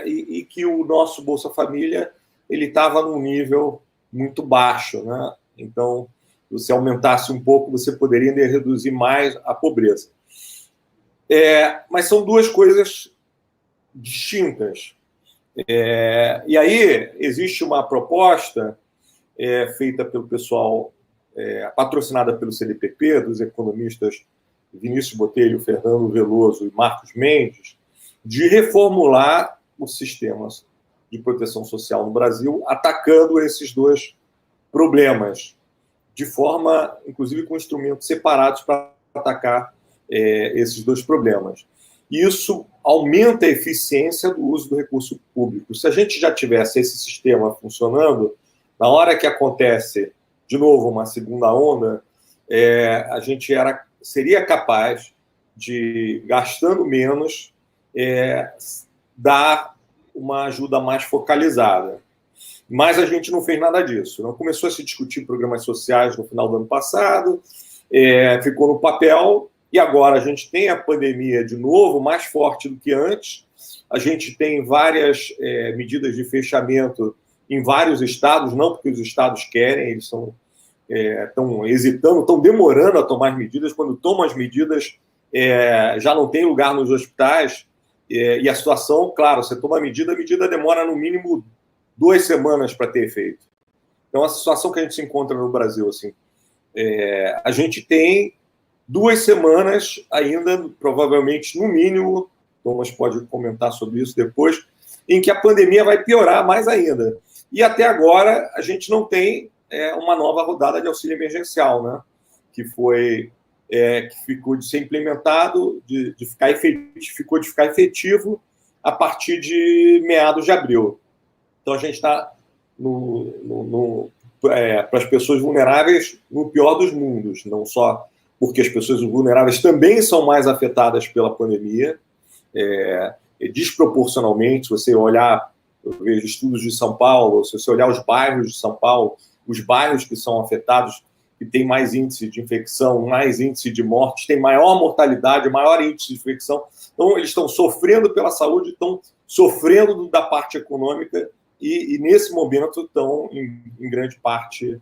e que o nosso Bolsa Família ele estava num nível muito baixo, né? Então, se você aumentasse um pouco, você poderia reduzir mais a pobreza. Mas são duas coisas distintas. E aí existe uma proposta feita pelo pessoal, patrocinada pelo CDPP, dos economistas Vinícius Botelho, Fernando Veloso e Marcos Mendes, de reformular os sistemas de proteção social no Brasil, atacando esses dois problemas, de forma, inclusive, com instrumentos separados para atacar esses dois problemas. Isso aumenta a eficiência do uso do recurso público. Se a gente já tivesse esse sistema funcionando, na hora que acontece, de novo, uma segunda onda, a gente seria capaz de, gastando menos, dar uma ajuda mais focalizada. Mas a gente não fez nada disso. Não começou a se discutir programas sociais no final do ano passado, ficou no papel, e agora a gente tem a pandemia de novo, mais forte do que antes. A gente tem várias medidas de fechamento em vários estados, não porque os estados querem, eles estão hesitando, estão demorando a tomar as medidas. Quando tomam as medidas, já não tem lugar nos hospitais, e a situação, claro, você toma a medida demora no mínimo 2 semanas para ter efeito. Então, a situação que a gente se encontra no Brasil, assim, a gente tem 2 semanas ainda, provavelmente, no mínimo, Thomas pode comentar sobre isso depois, em que a pandemia vai piorar mais ainda. E até agora a gente não tem uma nova rodada de auxílio emergencial, né? Que ficou de ser implementado, ficou de ficar efetivo a partir de meados de abril. Então a gente está para as pessoas vulneráveis no pior dos mundos, não só porque as pessoas vulneráveis também são mais afetadas pela pandemia, desproporcionalmente. Se você olhar, eu vejo estudos de São Paulo, se você olhar os bairros de São Paulo, os bairros que são afetados, que tem mais índice de infecção, mais índice de mortes, tem maior mortalidade, maior índice de infecção. Então, eles estão sofrendo pela saúde, estão sofrendo da parte econômica e nesse momento, estão, em grande parte,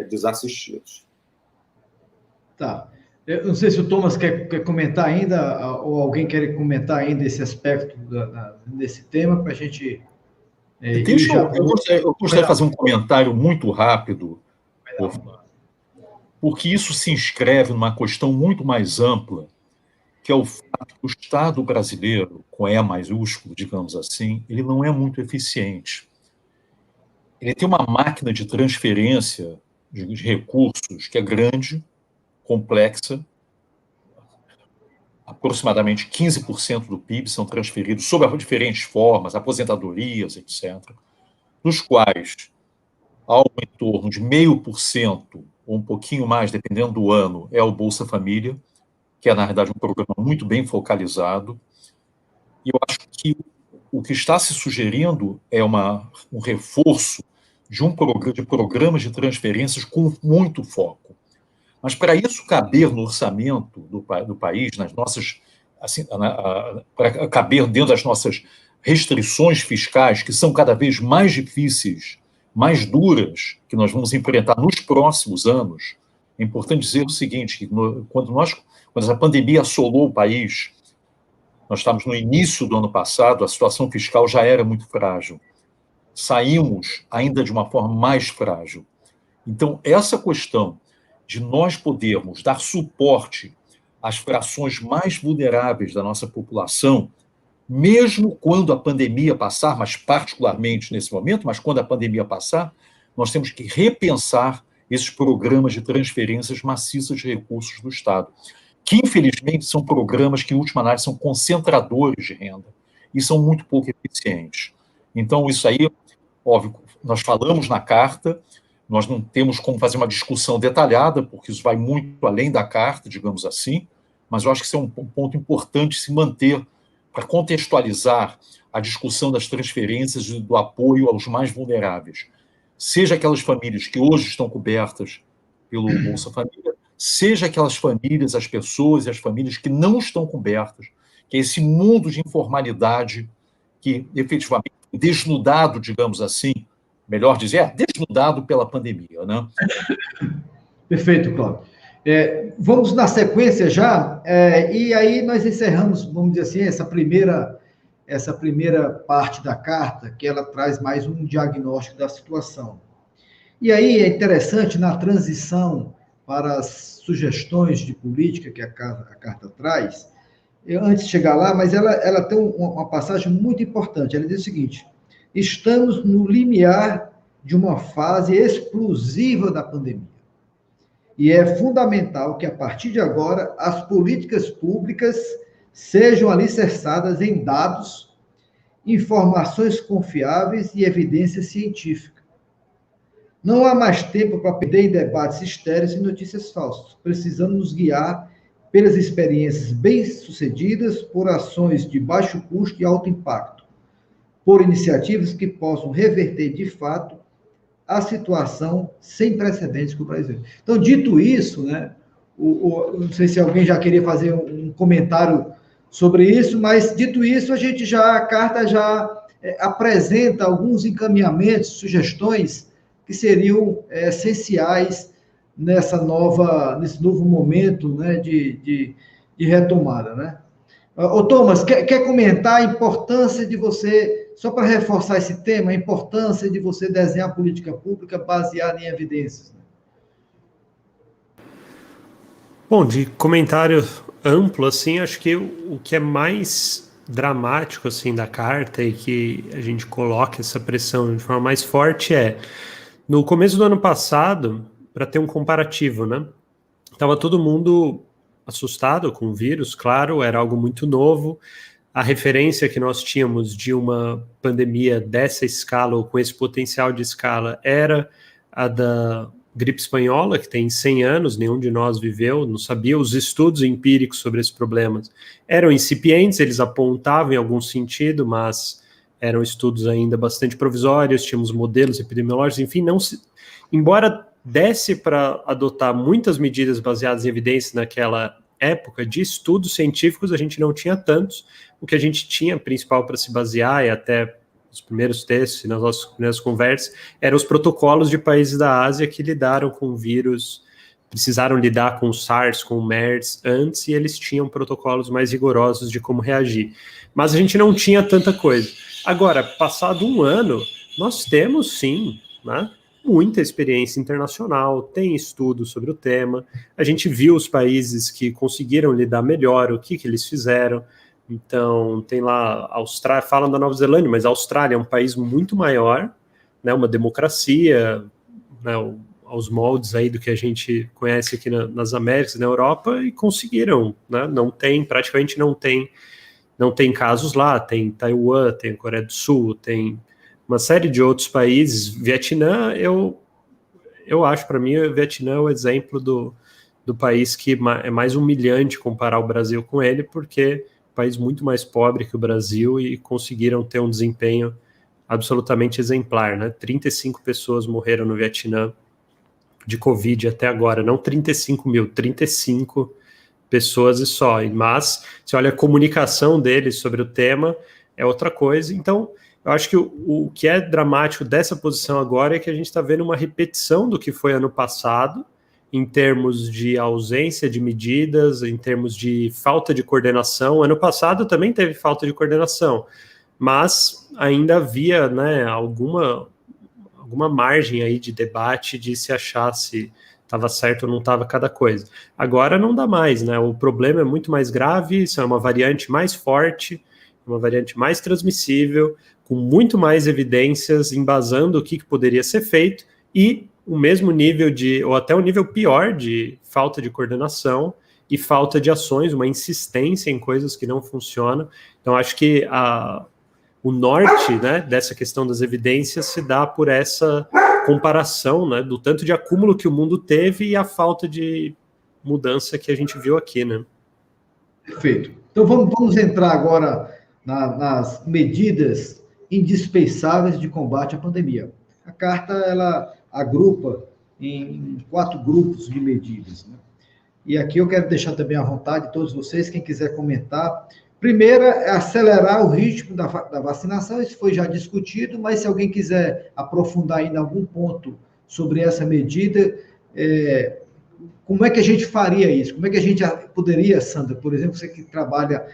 desassistidos. Tá. Eu não sei se o Thomas quer comentar ainda, ou alguém quer comentar ainda esse aspecto desse tema, para a gente... Eu gostaria de fazer um comentário muito rápido, porque isso se inscreve numa questão muito mais ampla, que é o fato que o Estado brasileiro, com E maiúsculo, digamos assim, ele não é muito eficiente. Ele tem uma máquina de transferência de recursos que é grande, complexa, aproximadamente 15% do PIB são transferidos sob diferentes formas, aposentadorias, etc., dos quais algo em torno de 0,5% ou um pouquinho mais, dependendo do ano, é o Bolsa Família, que é, na verdade, um programa muito bem focalizado. E eu acho que o que está se sugerindo é um reforço de programas de transferências com muito foco. Mas, para isso caber no orçamento do país, nas nossas, assim, para caber dentro das nossas restrições fiscais, que são cada vez mais difíceis, mais duras, que nós vamos enfrentar nos próximos anos, é importante dizer o seguinte, que quando a pandemia assolou o país, nós estávamos no início do ano passado, a situação fiscal já era muito frágil. Saímos ainda de uma forma mais frágil. Então, essa questão de nós podermos dar suporte às frações mais vulneráveis da nossa população, mesmo quando a pandemia passar, mas particularmente nesse momento, mas quando a pandemia passar, nós temos que repensar esses programas de transferências maciças de recursos do Estado, que, infelizmente, são programas que, em última análise, são concentradores de renda e são muito pouco eficientes. Então, isso aí, óbvio, nós falamos na carta, nós não temos como fazer uma discussão detalhada, porque isso vai muito além da carta, digamos assim, mas eu acho que isso é um ponto importante se manter para contextualizar a discussão das transferências e do apoio aos mais vulneráveis. Seja aquelas famílias que hoje estão cobertas pelo Bolsa Família, seja aquelas famílias, as pessoas e as famílias que não estão cobertas, que é esse mundo de informalidade que, efetivamente, desnudado, digamos assim, melhor dizer, desnudado pela pandemia, né? Perfeito, Cláudio. Vamos na sequência já, e aí nós encerramos, vamos dizer assim, essa primeira parte da carta, que ela traz mais um diagnóstico da situação. E aí é interessante, na transição para as sugestões de política que a carta traz, antes de chegar lá, mas ela tem uma passagem muito importante. Ela diz o seguinte: estamos no limiar de uma fase explosiva da pandemia. E é fundamental que, a partir de agora, as políticas públicas sejam alicerçadas em dados, informações confiáveis e evidência científica. Não há mais tempo para perder em debates estéreis e notícias falsas. Precisamos nos guiar pelas experiências bem-sucedidas, por ações de baixo custo e alto impacto, por iniciativas que possam reverter, de fato, a situação sem precedentes que o Brasil. Então, dito isso, né, não sei se alguém já queria fazer um comentário sobre isso, mas, dito isso, a carta já apresenta alguns encaminhamentos, sugestões que seriam essenciais nesse novo momento, né, de retomada, né? Ô, Thomas, quer comentar a importância de você, só para reforçar esse tema, a importância de você desenhar política pública baseada em evidências? Né? Bom, de comentário amplo, assim, acho que o que é mais dramático, assim, da carta e que a gente coloca essa pressão de forma mais forte no começo do ano passado, para ter um comparativo, né? Estava todo mundo assustado com o vírus, claro, era algo muito novo. A referência que nós tínhamos de uma pandemia dessa escala, ou com esse potencial de escala, era a da gripe espanhola, que tem 100 anos, nenhum de nós viveu, não sabia. Os estudos empíricos sobre esses problemas eram incipientes, eles apontavam em algum sentido, mas eram estudos ainda bastante provisórios, tínhamos modelos epidemiológicos, enfim, embora desse para adotar muitas medidas baseadas em evidências naquela época, de estudos científicos a gente não tinha tantos. O que a gente tinha principal para se basear, e até os primeiros textos, nas nossas primeiras conversas, eram os protocolos de países da Ásia que lidaram com o vírus, precisaram lidar com o SARS, com o MERS antes, e eles tinham protocolos mais rigorosos de como reagir. Mas a gente não tinha tanta coisa. Agora, passado um ano, nós temos sim, né, muita experiência internacional, tem estudos sobre o tema, a gente viu os países que conseguiram lidar melhor, o que eles fizeram. Então, tem lá a Austrália, falam da Nova Zelândia, mas a Austrália é um país muito maior, né, uma democracia, né, aos moldes aí do que a gente conhece aqui nas Américas, na Europa, e conseguiram, né, praticamente não tem casos lá, tem Taiwan, tem Coreia do Sul, tem uma série de outros países. Vietnã, eu acho, para mim, o Vietnã é o exemplo do país que é mais humilhante comparar o Brasil com ele, porque é um país muito mais pobre que o Brasil e conseguiram ter um desempenho absolutamente exemplar, né? 35 pessoas morreram no Vietnã de Covid até agora, não 35 mil, 35 pessoas e só. Mas, se olha a comunicação deles sobre o tema, é outra coisa. Então, eu acho que o que é dramático dessa posição agora é que a gente está vendo uma repetição do que foi ano passado, em termos de ausência de medidas, em termos de falta de coordenação. Ano passado também teve falta de coordenação, mas ainda havia, né, alguma margem aí de debate de se achar se estava certo ou não estava cada coisa. Agora não dá mais, né? O problema é muito mais grave, isso é uma variante mais forte, uma variante mais transmissível, com muito mais evidências embasando o que poderia ser feito, e o mesmo nível ou até um nível pior de falta de coordenação e falta de ações, uma insistência em coisas que não funcionam. Então, acho que o norte, né, dessa questão das evidências se dá por essa comparação, né, do tanto de acúmulo que o mundo teve e a falta de mudança que a gente viu aqui, né? Perfeito. Então, vamos entrar agora nas medidas indispensáveis de combate à pandemia. A carta, ela agrupa em 4 grupos de medidas, né? E aqui eu quero deixar também à vontade todos vocês, quem quiser comentar. Primeira é acelerar o ritmo da vacinação, isso foi já discutido, mas se alguém quiser aprofundar ainda algum ponto sobre essa medida, como é que a gente faria isso? Como é que a gente poderia, Sandra, por exemplo, você que trabalha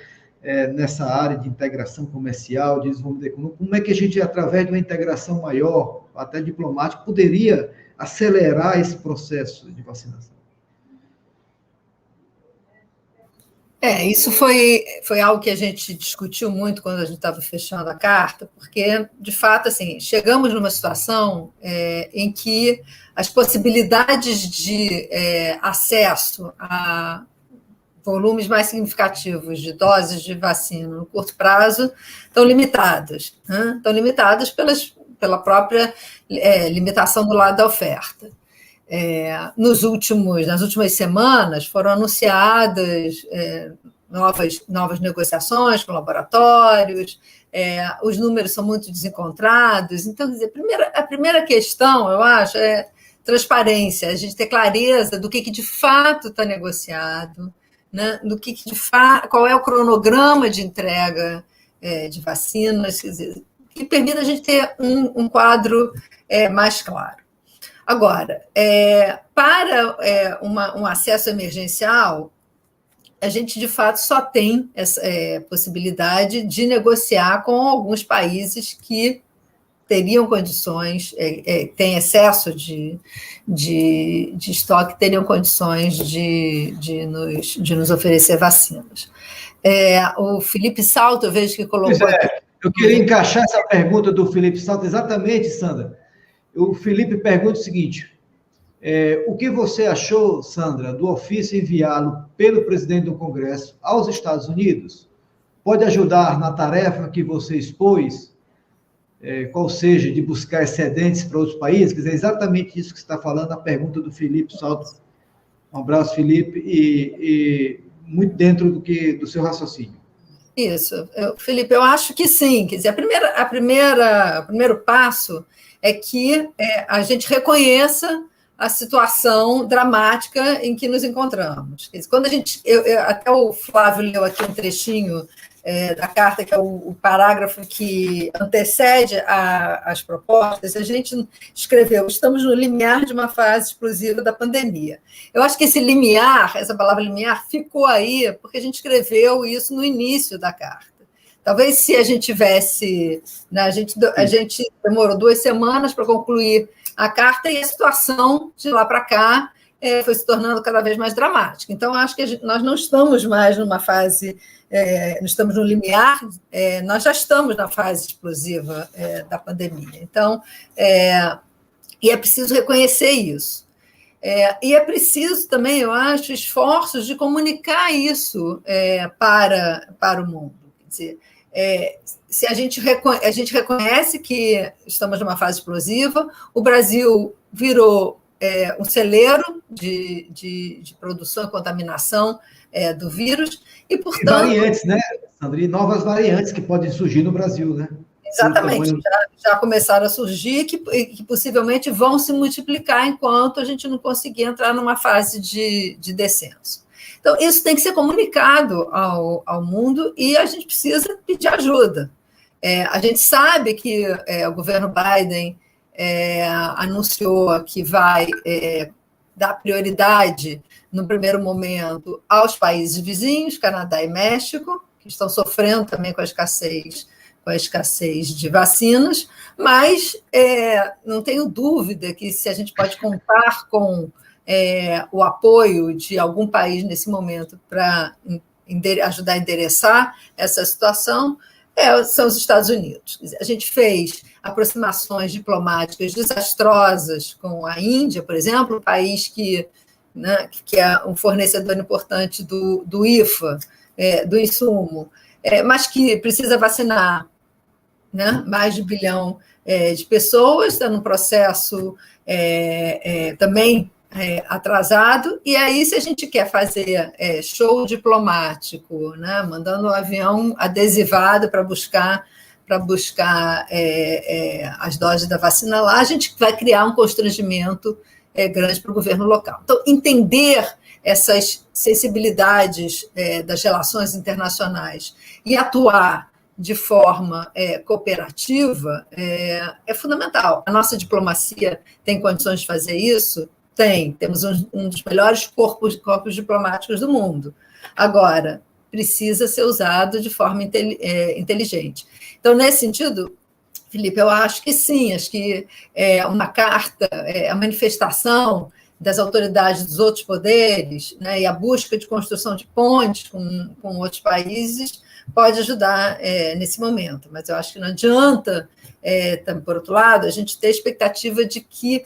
nessa área de integração comercial, de desenvolvimento econômico, como é que a gente, através de uma integração maior, até diplomática, poderia acelerar esse processo de vacinação? Isso foi algo que a gente discutiu muito quando a gente estava fechando a carta, porque, de fato, assim, chegamos numa situação em que as possibilidades de acesso a volumes mais significativos de doses de vacina no curto prazo estão limitadas, né? Estão limitadas pela própria limitação do lado da oferta. Nas últimas semanas foram anunciadas novas negociações com laboratórios, os números são muito desencontrados. Então, quer dizer, a primeira questão, eu acho, é transparência, a gente ter clareza do que de fato está negociado, né? Do que de fato, qual é o cronograma de entrega de vacinas, quer dizer, que permita a gente ter um quadro mais claro. Agora, para um acesso emergencial, a gente, de fato, só tem essa possibilidade de negociar com alguns países que teriam condições, têm excesso de estoque, teriam condições de nos oferecer vacinas. O Felipe Salto, eu vejo que colocou... Eu queria encaixar essa pergunta do Felipe Salto exatamente, Sandra. O Felipe pergunta o seguinte: o que você achou, Sandra, do ofício enviado pelo presidente do Congresso aos Estados Unidos? Pode ajudar na tarefa que você expôs, qual seja, de buscar excedentes para outros países? Quer dizer, exatamente isso que você está falando, a pergunta do Felipe Salto. Um abraço, Felipe, e muito dentro do seu raciocínio. Isso, Felipe, eu acho que sim. Quer dizer, o primeiro passo é que a gente reconheça a situação dramática em que nos encontramos. Quando até o Flávio leu aqui um trechinho da carta, que é o parágrafo que antecede as propostas, a gente escreveu: estamos no limiar de uma fase explosiva da pandemia. Eu acho que esse limiar, essa palavra limiar, ficou aí porque a gente escreveu isso no início da carta. Talvez se a gente tivesse... Né, a gente demorou 2 semanas para concluir a carta e a situação de lá para cá foi se tornando cada vez mais dramática. Então, acho que nós não estamos mais numa fase... não estamos no limiar, nós já estamos na fase explosiva da pandemia. Então, e é preciso reconhecer isso. E é preciso também, eu acho, esforços de comunicar isso para o mundo. Quer dizer, se a gente reconhece que estamos numa fase explosiva, o Brasil virou um celeiro de produção e contaminação do vírus, e, portanto... Variantes, né, Sandra? E novas variantes que podem surgir no Brasil, né? Exatamente, já começaram a surgir que possivelmente vão se multiplicar enquanto a gente não conseguir entrar numa fase de descenso. Então, isso tem que ser comunicado ao mundo e a gente precisa pedir ajuda. A gente sabe que o governo Biden anunciou que vai dar prioridade, no primeiro momento, aos países vizinhos, Canadá e México, que estão sofrendo também com a escassez de vacinas, mas não tenho dúvida que se a gente pode contar com o apoio de algum país nesse momento para ajudar a endereçar essa situação, são os Estados Unidos. A gente fez aproximações diplomáticas desastrosas com a Índia, por exemplo, um país que é um fornecedor importante do IFA, do insumo, mas que precisa vacinar, né, mais de 1 bilhão de pessoas, está num processo também atrasado, e aí, se a gente quer fazer show diplomático, né, mandando um avião adesivado para buscar as doses da vacina lá, a gente vai criar um constrangimento grande para o governo local. Então, entender essas sensibilidades das relações internacionais e atuar de forma cooperativa é fundamental. A nossa diplomacia tem condições de fazer isso? Temos um dos melhores corpos diplomáticos do mundo. Agora, precisa ser usado de forma inteligente. Então, nesse sentido, Felipe, eu acho que sim, acho que uma carta, a manifestação das autoridades dos outros poderes, né, e a busca de construção de pontes com outros países pode ajudar nesse momento. Mas eu acho que não adianta, por outro lado, a gente ter a expectativa de que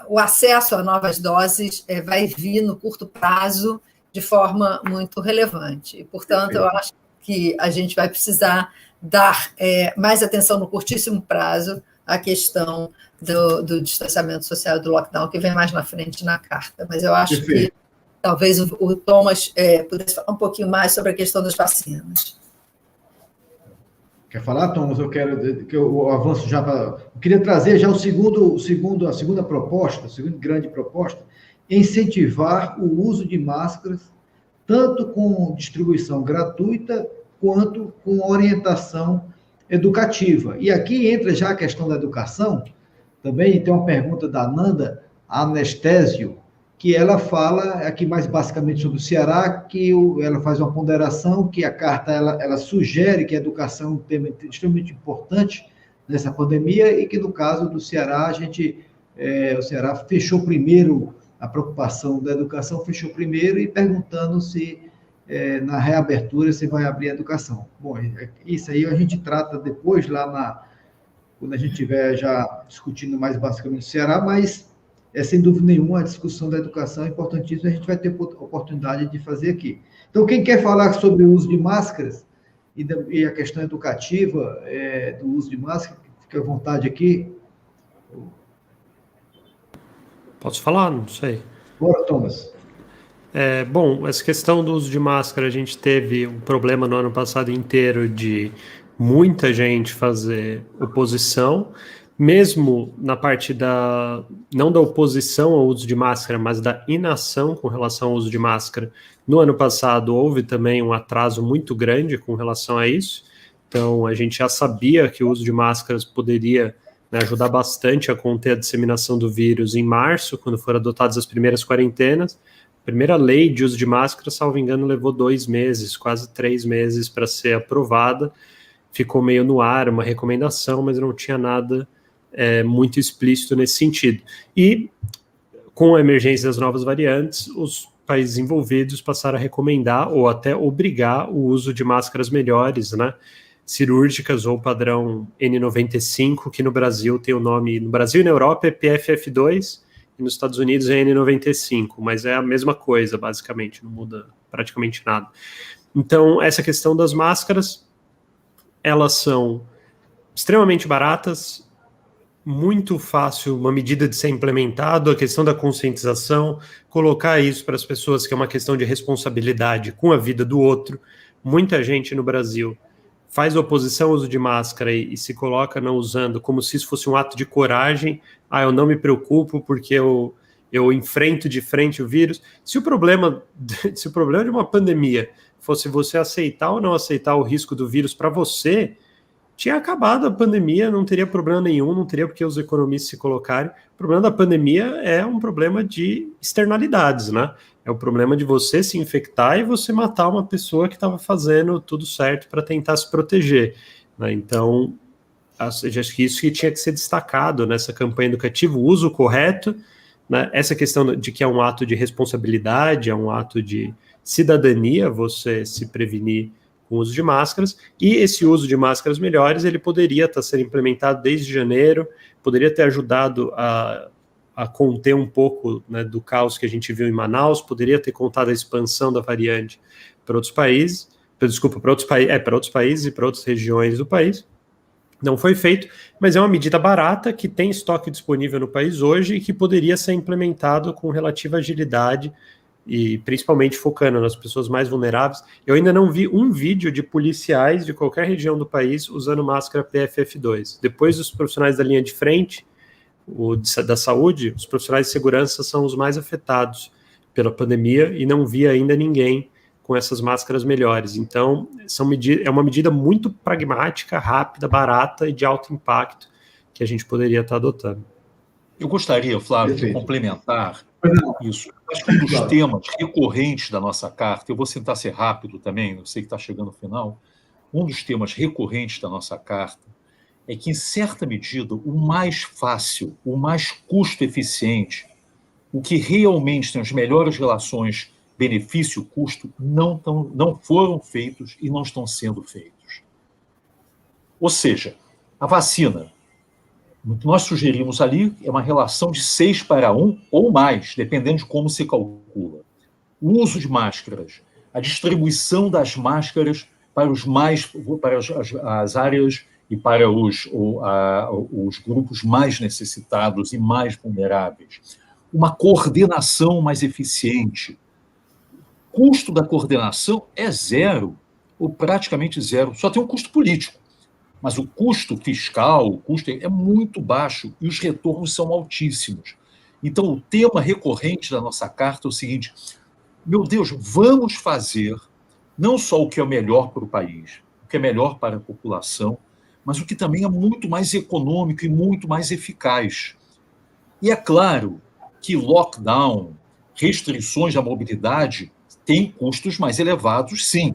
o acesso a novas doses vai vir no curto prazo de forma muito relevante. E, portanto, eu acho que a gente vai precisar dar mais atenção no curtíssimo prazo à questão do distanciamento social e do lockdown, que vem mais na frente na carta. Mas eu acho que talvez o Thomas pudesse falar um pouquinho mais sobre a questão das vacinas. Quer falar, Thomas? Eu quero que eu avanço já para... Eu queria trazer já a segunda proposta, a segunda grande proposta, incentivar o uso de máscaras, tanto com distribuição gratuita quanto com orientação educativa. E aqui entra já a questão da educação. Também tem uma pergunta da Nanda Anestésio, que ela fala aqui mais basicamente sobre o Ceará, que ela faz uma ponderação, que a carta ela sugere que a educação é um tema extremamente importante nessa pandemia e que, no caso do Ceará, o Ceará fechou primeiro, a preocupação da educação fechou primeiro e perguntando se na reabertura se vai abrir a educação. Bom, isso aí a gente trata depois, quando a gente estiver já discutindo mais basicamente o Ceará, mas sem dúvida nenhuma a discussão da educação é importantíssima, a gente vai ter oportunidade de fazer aqui. Então, quem quer falar sobre o uso de máscaras e a questão educativa do uso de máscara, fique à vontade aqui. Posso falar? Não sei. Bora, Thomas. Bom, essa questão do uso de máscara, a gente teve um problema no ano passado inteiro de muita gente fazer oposição, mesmo na parte não da oposição ao uso de máscara, mas da inação com relação ao uso de máscara. No ano passado houve também um atraso muito grande com relação a isso, então a gente já sabia que o uso de máscaras poderia ajudar bastante a conter a disseminação do vírus em março, quando foram adotadas as primeiras quarentenas. A primeira lei de uso de máscara, salvo engano, levou 2 meses, quase 3 meses para ser aprovada. Ficou meio no ar, uma recomendação, mas não tinha nada muito explícito nesse sentido. E, com a emergência das novas variantes, os países envolvidos passaram a recomendar ou até obrigar o uso de máscaras melhores, cirúrgicas ou padrão N95, que no Brasil tem o nome, no Brasil e na Europa é PFF2, e nos Estados Unidos é N95, mas é a mesma coisa, basicamente, não muda praticamente nada. Então, essa questão das máscaras, elas são extremamente baratas, muito fácil, uma medida de ser implementado, a questão da conscientização, colocar isso para as pessoas que é uma questão de responsabilidade com a vida do outro. Muita gente no Brasil faz oposição ao uso de máscara e se coloca não usando como se isso fosse um ato de coragem. Eu não me preocupo porque eu enfrento de frente o vírus. Se o problema de uma pandemia fosse você aceitar ou não aceitar o risco do vírus para você, tinha acabado a pandemia, não teria problema nenhum, não teria porque os economistas se colocarem. O problema da pandemia é um problema de externalidades, É o problema de você se infectar e você matar uma pessoa que estava fazendo tudo certo para tentar se proteger, Então, acho que isso que tinha que ser destacado nessa campanha educativa, o uso correto, essa questão de que é um ato de responsabilidade, é um ato de cidadania, você se prevenir com o uso de máscaras, e esse uso de máscaras melhores, ele poderia estar sendo implementado desde janeiro, poderia ter ajudado a conter um pouco do caos que a gente viu em Manaus, poderia ter contado a expansão da variante para outros países, para outros países e para outras regiões do país. Não foi feito, mas é uma medida barata que tem estoque disponível no país hoje e que poderia ser implementado com relativa agilidade e principalmente focando nas pessoas mais vulneráveis. Eu ainda não vi um vídeo de policiais de qualquer região do país usando máscara PFF2. Depois dos profissionais da linha de frente, da saúde, os profissionais de segurança são os mais afetados pela pandemia e não vi ainda ninguém com essas máscaras melhores. Então, é uma medida muito pragmática, rápida, barata e de alto impacto que a gente poderia estar adotando. Eu gostaria, Flávio, de complementar isso. Acho que um dos temas recorrentes da nossa carta, eu vou tentar ser rápido também, eu sei que está chegando no final, um dos temas recorrentes da nossa carta é que, em certa medida, o mais fácil, o mais custo-eficiente, o que realmente tem as melhores relações benefício-custo, não foram feitos e não estão sendo feitos. Ou seja, a vacina, o que nós sugerimos ali é uma relação de 6:1 ou mais, dependendo de como se calcula. O uso de máscaras, a distribuição das máscaras para as áreas e para os grupos mais necessitados e mais vulneráveis. Uma coordenação mais eficiente. O custo da coordenação é zero, ou praticamente zero. Só tem um custo político. Mas o custo fiscal, o custo é muito baixo e os retornos são altíssimos. Então, o tema recorrente da nossa carta é o seguinte: meu Deus, vamos fazer não só o que é melhor para o país, o que é melhor para a população, mas o que também é muito mais econômico e muito mais eficaz. E é claro que lockdown, restrições à mobilidade, têm custos mais elevados, sim.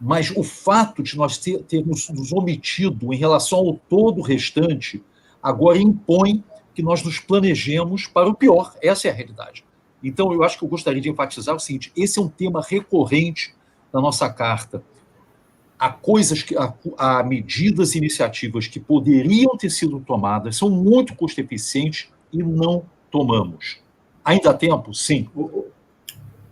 Mas o fato de nós termos nos omitido em relação ao todo restante, agora impõe que nós nos planejemos para o pior. Essa é a realidade. Então, eu acho que eu gostaria de enfatizar o seguinte: esse é um tema recorrente da nossa carta. Há medidas e iniciativas que poderiam ter sido tomadas, são muito custo-eficientes e não tomamos. Ainda há tempo? Sim.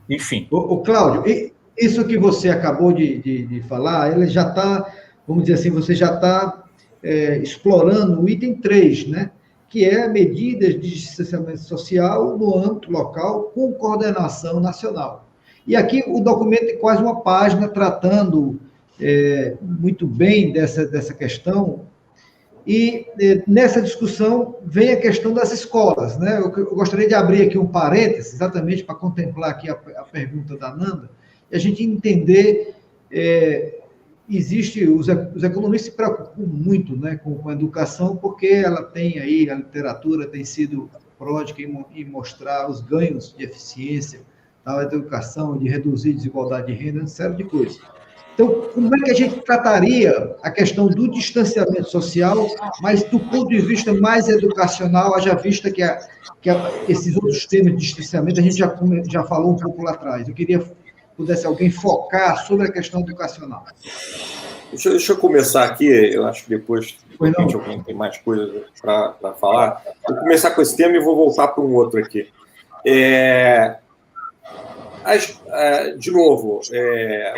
Enfim. Cláudio, isso que você acabou de falar, ele já está, vamos dizer assim, você já está explorando o item 3, né? Que é medidas de distanciamento social no âmbito local com coordenação nacional. E aqui o documento tem quase uma página tratando muito bem dessa questão. E nessa discussão vem a questão das escolas, né? Eu gostaria de abrir aqui um parênteses, exatamente para contemplar aqui a pergunta da Nanda, e a gente entender, os economistas se preocupam muito, né, com a educação, porque ela tem aí, a literatura tem sido pródiga em mostrar os ganhos de eficiência da educação, de reduzir desigualdade de renda, uma série de coisas. Então, como é que a gente trataria a questão do distanciamento social, mas do ponto de vista mais educacional, haja vista que esses outros temas de distanciamento a gente já falou um pouco lá atrás. Eu queria que pudesse alguém focar sobre a questão educacional. Deixa eu começar aqui, eu acho que depois alguém tem mais coisas para falar. Vou começar com esse tema e vou voltar para um outro aqui. De novo,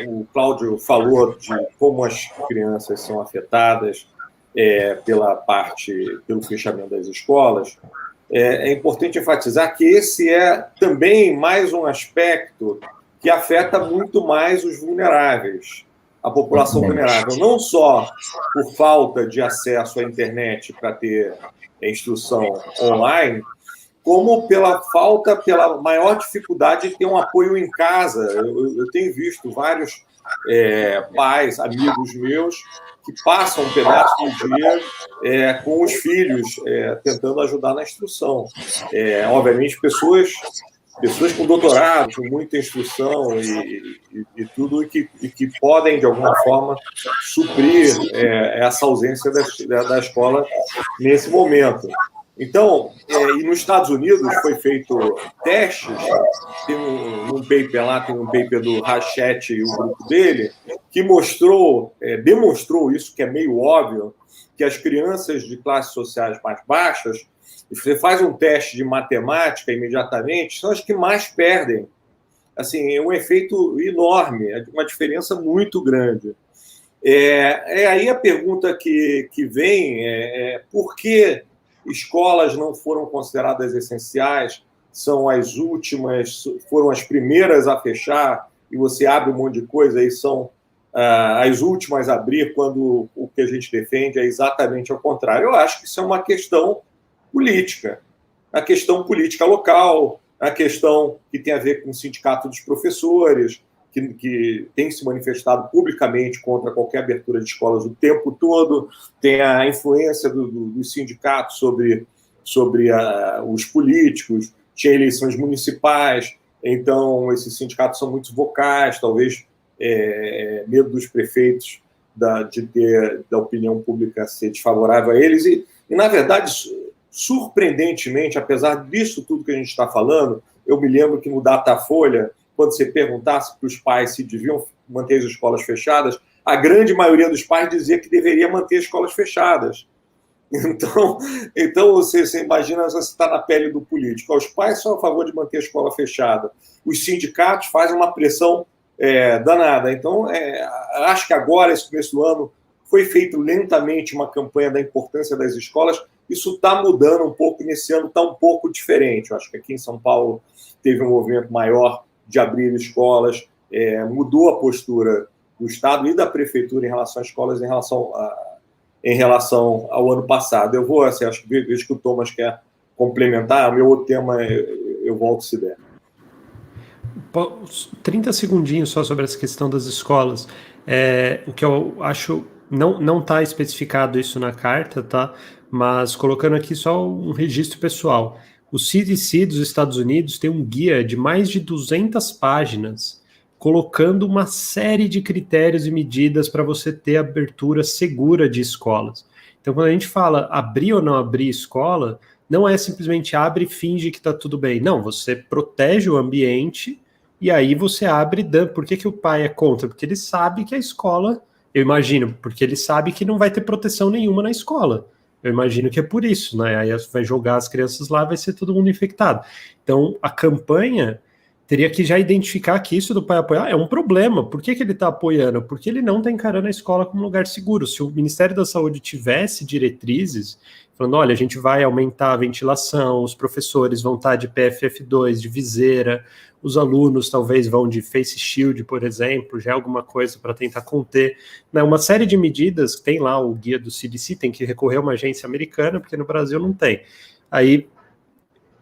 o Cláudio falou de como as crianças são afetadas pelo fechamento das escolas. É importante enfatizar que esse é também mais um aspecto que afeta muito mais os vulneráveis, a população vulnerável, não só por falta de acesso à internet para ter instrução online, como pela maior dificuldade de ter um apoio em casa. Eu tenho visto vários pais, amigos meus, que passam um pedaço do dia com os filhos, tentando ajudar na instrução. Obviamente, pessoas com doutorado, com muita instrução e tudo, e que podem, de alguma forma, suprir essa ausência da escola nesse momento. Então, e nos Estados Unidos foi feito testes, tem um paper lá, tem um paper do Hachette e o grupo dele, que demonstrou isso, que é meio óbvio, que as crianças de classes sociais mais baixas, você faz um teste de matemática imediatamente, são as que mais perdem. Assim, é um efeito enorme, é uma diferença muito grande. Aí a pergunta que vem por que escolas não foram consideradas essenciais, são as últimas, foram as primeiras a fechar, e você abre um monte de coisa, e são as últimas a abrir, quando o que a gente defende é exatamente ao contrário. Eu acho que isso é uma questão política, a questão política local, a questão que tem a ver com o sindicato dos professores, que tem se manifestado publicamente contra qualquer abertura de escolas o tempo todo, tem a influência dos sindicatos sobre os políticos, tinha eleições municipais, então esses sindicatos são muito vocais, talvez medo dos prefeitos de ter da opinião pública ser desfavorável a eles, e na verdade, surpreendentemente, apesar disso tudo que a gente está falando, eu me lembro que no Datafolha, quando você perguntasse para os pais se deviam manter as escolas fechadas, a grande maioria dos pais dizia que deveria manter as escolas fechadas. Então você imagina, você está na pele do político. Os pais são a favor de manter a escola fechada. Os sindicatos fazem uma pressão danada. Então, acho que agora, esse começo do ano, foi feito lentamente uma campanha da importância das escolas. Isso está mudando um pouco, nesse ano está um pouco diferente. Eu acho que aqui em São Paulo teve um movimento maior de abrir escolas, mudou a postura do Estado e da Prefeitura em relação às escolas, em relação ao ano passado. Eu vou, acho que vejo que o Thomas quer complementar, o meu outro tema eu volto se der. 30 segundinhos só sobre essa questão das escolas. O que eu acho, não está especificado isso na carta, tá? Mas colocando aqui só um registro pessoal. O CDC dos Estados Unidos tem um guia de mais de 200 páginas colocando uma série de critérios e medidas para você ter abertura segura de escolas. Então, quando a gente fala abrir ou não abrir escola, não é simplesmente abre e finge que está tudo bem. Não, você protege o ambiente e aí você abre. Por que o pai é contra? Porque ele sabe que a escola, eu imagino, porque ele sabe que não vai ter proteção nenhuma na escola. Eu imagino que é por isso, né? Aí vai jogar as crianças lá, vai ser todo mundo infectado. Então, a campanha teria que já identificar que isso do pai apoiar é um problema. Por que ele está apoiando? Porque ele não está encarando a escola como um lugar seguro. Se o Ministério da Saúde tivesse diretrizes, falando, olha, a gente vai aumentar a ventilação, os professores vão estar de PFF2, de viseira, os alunos talvez vão de face shield, por exemplo, já é alguma coisa para tentar conter. Né? Uma série de medidas, tem lá o guia do CDC, tem que recorrer a uma agência americana, porque no Brasil não tem. Aí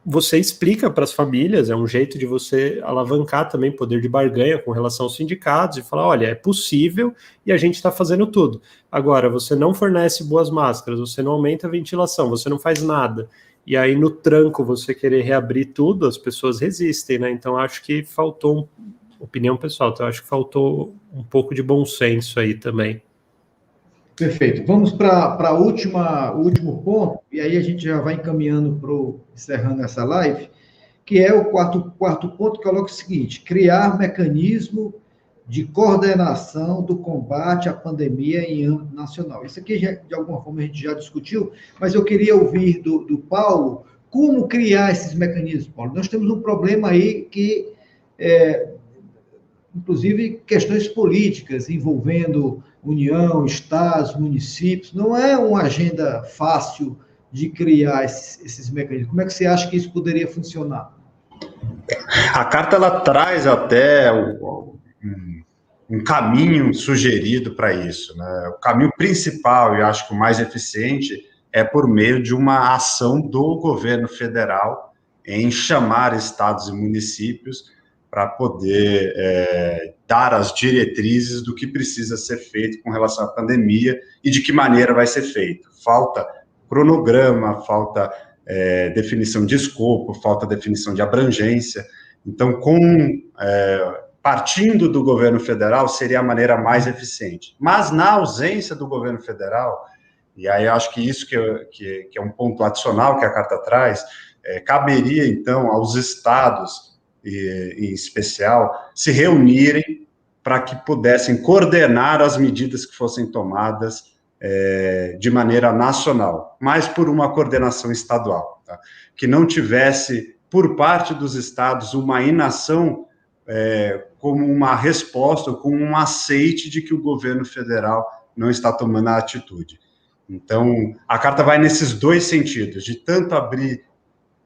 você explica para as famílias, é um jeito de você alavancar também poder de barganha com relação aos sindicatos e falar, olha, é possível e a gente está fazendo tudo. Agora, você não fornece boas máscaras, você não aumenta a ventilação, você não faz nada. E aí, no tranco, você querer reabrir tudo, as pessoas resistem, né? Então, acho que faltou, opinião pessoal, então acho que faltou um pouco de bom senso aí também. Perfeito. Vamos para o último ponto, e aí a gente já vai encaminhando encerrando essa live, que é o quarto ponto, que coloca o seguinte: criar mecanismo de coordenação do combate à pandemia em âmbito nacional. Isso aqui, de alguma forma, a gente já discutiu, mas eu queria ouvir do Paulo como criar esses mecanismos, Paulo. Nós temos um problema aí que, inclusive, questões políticas envolvendo União, estados, municípios, não é uma agenda fácil de criar esses mecanismos. Como é que você acha que isso poderia funcionar? A carta ela traz até um caminho sugerido para isso, né? O caminho principal, e acho que o mais eficiente, é por meio de uma ação do governo federal em chamar estados e municípios para poder dar as diretrizes do que precisa ser feito com relação à pandemia e de que maneira vai ser feito. Falta cronograma, falta definição de escopo, falta definição de abrangência. Então, partindo do governo federal, seria a maneira mais eficiente. Mas, na ausência do governo federal, e aí acho que isso que é um ponto adicional que a carta traz, caberia, então, aos estados, em especial, se reunirem para que pudessem coordenar as medidas que fossem tomadas de maneira nacional, mas por uma coordenação estadual, tá? Que não tivesse, por parte dos estados, uma inação como uma resposta, como um aceite de que o governo federal não está tomando a atitude. Então, a carta vai nesses dois sentidos, de tanto abrir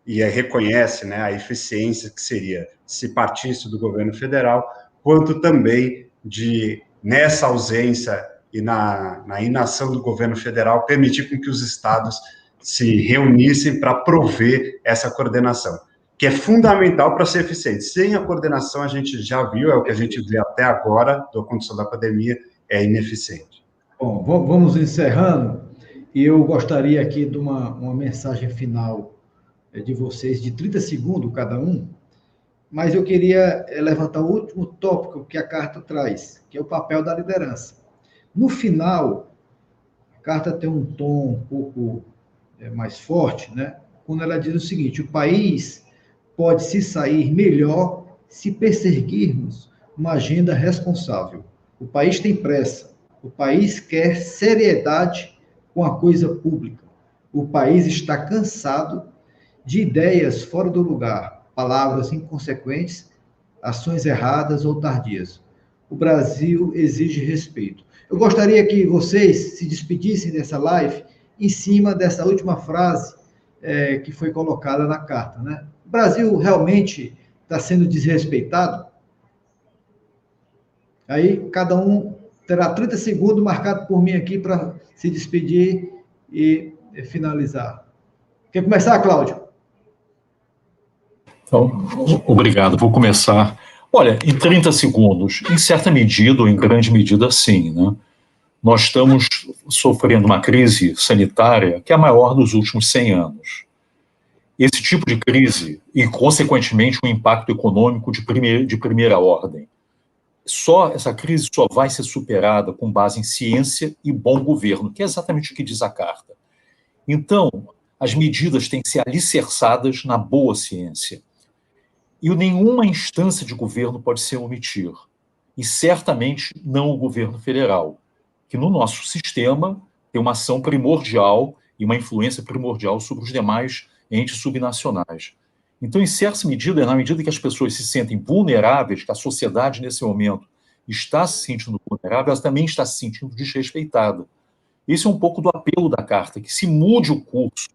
e reconhece, né, a eficiência que seria se partisse do governo federal, quanto também de, nessa ausência e na inação do governo federal, permitir com que os estados se reunissem para prover essa coordenação, que é fundamental para ser eficiente. Sem a coordenação, a gente já viu, é o que a gente vê até agora, da condição da pandemia, é ineficiente. Bom, vamos encerrando, e eu gostaria aqui de uma mensagem final de vocês, de 30 segundos cada um, mas eu queria levantar o último tópico que a carta traz, que é o papel da liderança. No final, a carta tem um tom um pouco mais forte, né? Quando ela diz o seguinte: o país pode se sair melhor se perseguirmos uma agenda responsável. O país tem pressa, o país quer seriedade com a coisa pública, o país está cansado de ideias fora do lugar, palavras inconsequentes, ações erradas ou tardias. O Brasil exige respeito. Eu gostaria que vocês se despedissem dessa live em cima dessa última frase que foi colocada na carta, né? O Brasil realmente está sendo desrespeitado? Aí, cada um terá 30 segundos marcado por mim aqui para se despedir e finalizar. Quer começar, Cláudio? Então, obrigado. Vou começar. Olha, em 30 segundos, em certa medida, ou em grande medida, sim, né? Nós estamos sofrendo uma crise sanitária que é a maior dos últimos 100 anos. Esse tipo de crise, e consequentemente um impacto econômico de primeira ordem, essa crise só vai ser superada com base em ciência e bom governo, que é exatamente o que diz a carta. Então, as medidas têm que ser alicerçadas na boa ciência. E nenhuma instância de governo pode se omitir. E certamente não o governo federal, que no nosso sistema tem uma ação primordial e uma influência primordial sobre os demais entes subnacionais. Então, em certa medida, na medida que as pessoas se sentem vulneráveis, que a sociedade, nesse momento, está se sentindo vulnerável, ela também está se sentindo desrespeitada. Esse é um pouco do apelo da carta, que se mude o curso,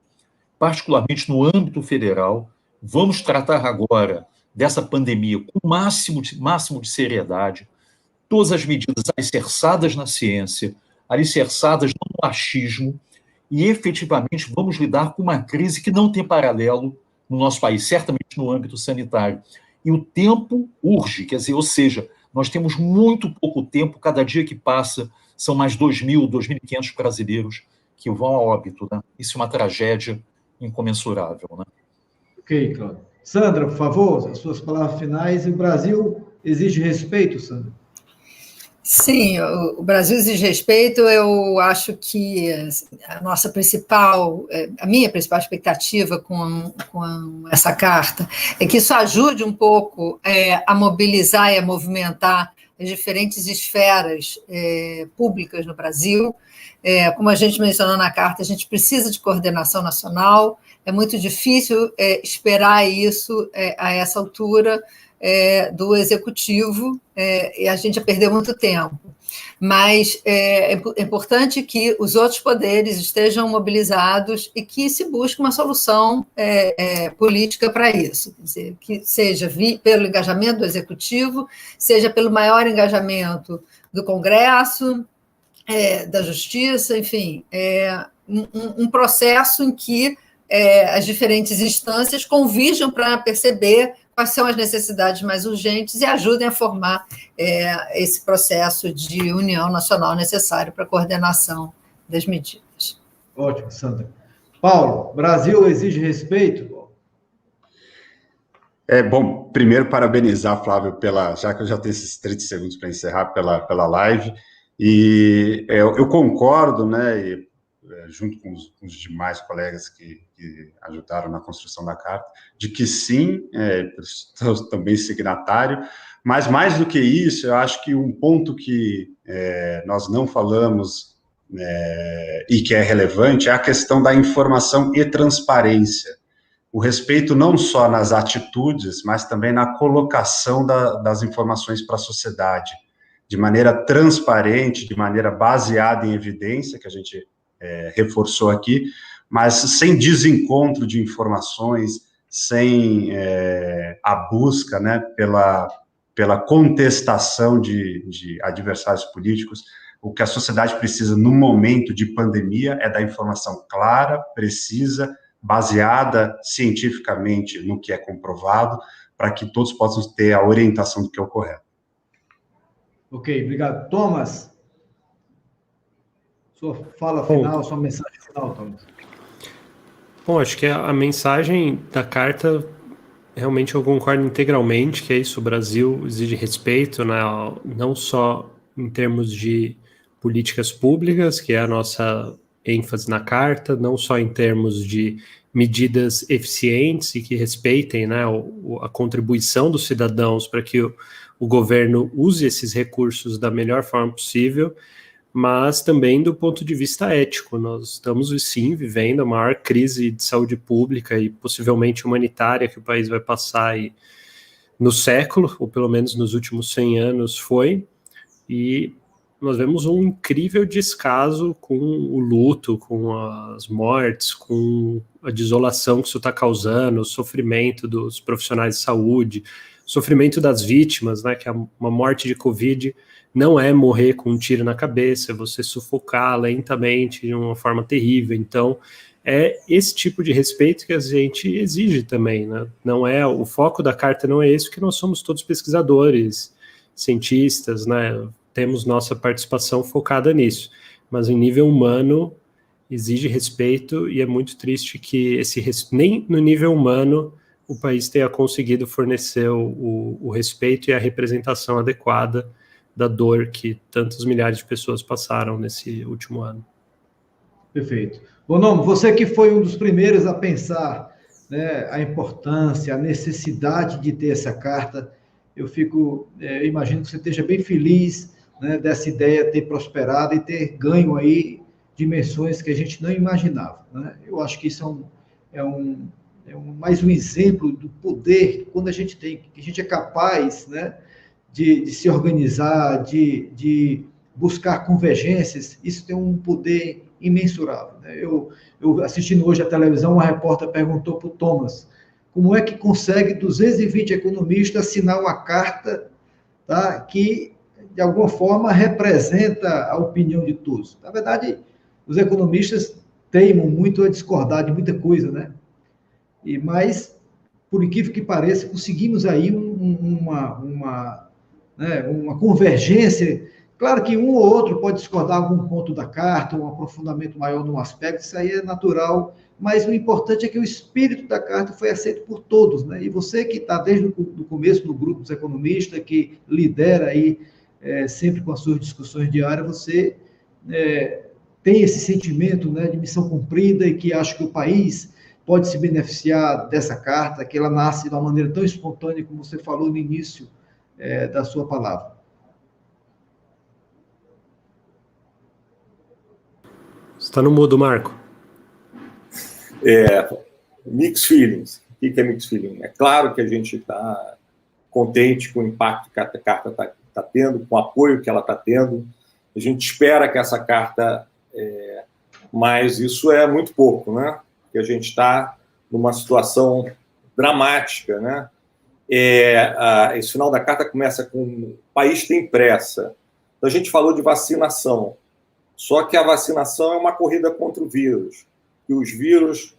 particularmente no âmbito federal. Vamos tratar agora dessa pandemia com o máximo de seriedade, todas as medidas alicerçadas na ciência, alicerçadas no achismo, e efetivamente vamos lidar com uma crise que não tem paralelo no nosso país, certamente no âmbito sanitário. E o tempo urge, quer dizer, ou seja, nós temos muito pouco tempo, cada dia que passa são mais 2.000, 2.500 brasileiros que vão a óbito, né? Isso é uma tragédia incomensurável, né? Ok, Cláudio. Sandra, por favor, as suas palavras finais. E o Brasil exige respeito, Sandra? Sim, o Brasil exige respeito. Eu acho que a minha principal expectativa com essa carta é que isso ajude um pouco a mobilizar e a movimentar as diferentes esferas públicas no Brasil. Como a gente mencionou na carta, a gente precisa de coordenação nacional. É muito difícil esperar isso a essa altura do executivo, e a gente já perdeu muito tempo. Mas é importante que os outros poderes estejam mobilizados e que se busque uma solução política para isso, quer dizer, que seja pelo engajamento do executivo, seja pelo maior engajamento do Congresso, da Justiça, enfim, um processo em que as diferentes instâncias convirjam para perceber quais são as necessidades mais urgentes e ajudem a formar esse processo de união nacional necessário para a coordenação das medidas. Ótimo, Sandra. Paulo, Brasil exige respeito? Bom, primeiro parabenizar, Flávio, já que eu já tenho esses 30 segundos para encerrar pela live, e eu concordo, né, junto com os demais colegas que ajudaram na construção da carta, de que sim, estou também signatário, mas mais do que isso, eu acho que um ponto que nós não falamos e que é relevante é a questão da informação e transparência. O respeito não só nas atitudes, mas também na colocação das informações para a sociedade, de maneira transparente, de maneira baseada em evidência, que a gente reforçou aqui, mas sem desencontro de informações, sem a busca, né, pela contestação de adversários políticos. O que a sociedade precisa no momento de pandemia é da informação clara, precisa, baseada cientificamente no que é comprovado, para que todos possam ter a orientação do que é o correto. Ok, obrigado. Thomas, sua fala final, sua mensagem final, Thomas. Bom, acho que a mensagem da carta, realmente eu concordo integralmente, que é isso, o Brasil exige respeito, né, não só em termos de políticas públicas, que é a nossa ênfase na carta, não só em termos de medidas eficientes e que respeitem, né, a contribuição dos cidadãos para que o governo use esses recursos da melhor forma possível, mas também do ponto de vista ético. Nós estamos, sim, vivendo a maior crise de saúde pública e possivelmente humanitária que o país vai passar aí no século, ou pelo menos nos últimos 100 anos foi, e nós vemos um incrível descaso com o luto, com as mortes, com a desolação que isso está causando, o sofrimento dos profissionais de saúde, o sofrimento das vítimas, né, que uma morte de Covid não é morrer com um tiro na cabeça, é você sufocar lentamente de uma forma terrível. Então, é esse tipo de respeito que a gente exige também, né? Não é, o foco da carta não é esse, porque nós somos todos pesquisadores, cientistas, né? Temos nossa participação focada nisso, mas em nível humano exige respeito, e é muito triste que nem no nível humano o país tenha conseguido fornecer o respeito e a representação adequada da dor que tantas milhares de pessoas passaram nesse último ano. Perfeito. Bonomo, você que foi um dos primeiros a pensar, né, a importância, a necessidade de ter essa carta, eu imagino que você esteja bem feliz, né, dessa ideia ter prosperado e ter ganho aí dimensões que a gente não imaginava, né? Eu acho que isso mais um exemplo do poder quando a gente é capaz, né, de se organizar, de buscar convergências. Isso tem um poder imensurável, né? Eu assistindo hoje a televisão, uma repórter perguntou para o Thomas como é que consegue 220 economistas assinar uma carta, tá, que, de alguma forma, representa a opinião de todos. Na verdade, os economistas teimam muito a discordar de muita coisa, né? Mas, por incrível que pareça, conseguimos aí uma convergência. Claro que um ou outro pode discordar algum ponto da carta, um aprofundamento maior num aspecto, isso aí é natural, mas o importante é que o espírito da carta foi aceito por todos, né? E você que está desde o começo do grupo dos economistas, que lidera aí sempre com as suas discussões diárias, você tem esse sentimento, né, de missão cumprida e que acha que o país pode se beneficiar dessa carta, que ela nasce de uma maneira tão espontânea como você falou no início da sua palavra. Você está no mudo, Marco. Mixed feelings. O que é mixed feelings? É claro que a gente está contente com o impacto que a carta está tendo, com o apoio que ela está tendo. A gente espera que essa carta... mas isso é muito pouco, né? Porque a gente está numa situação dramática, né? Esse final da carta começa com o país tem pressa. Então, a gente falou de vacinação. Só que a vacinação é uma corrida contra o vírus. E os vírus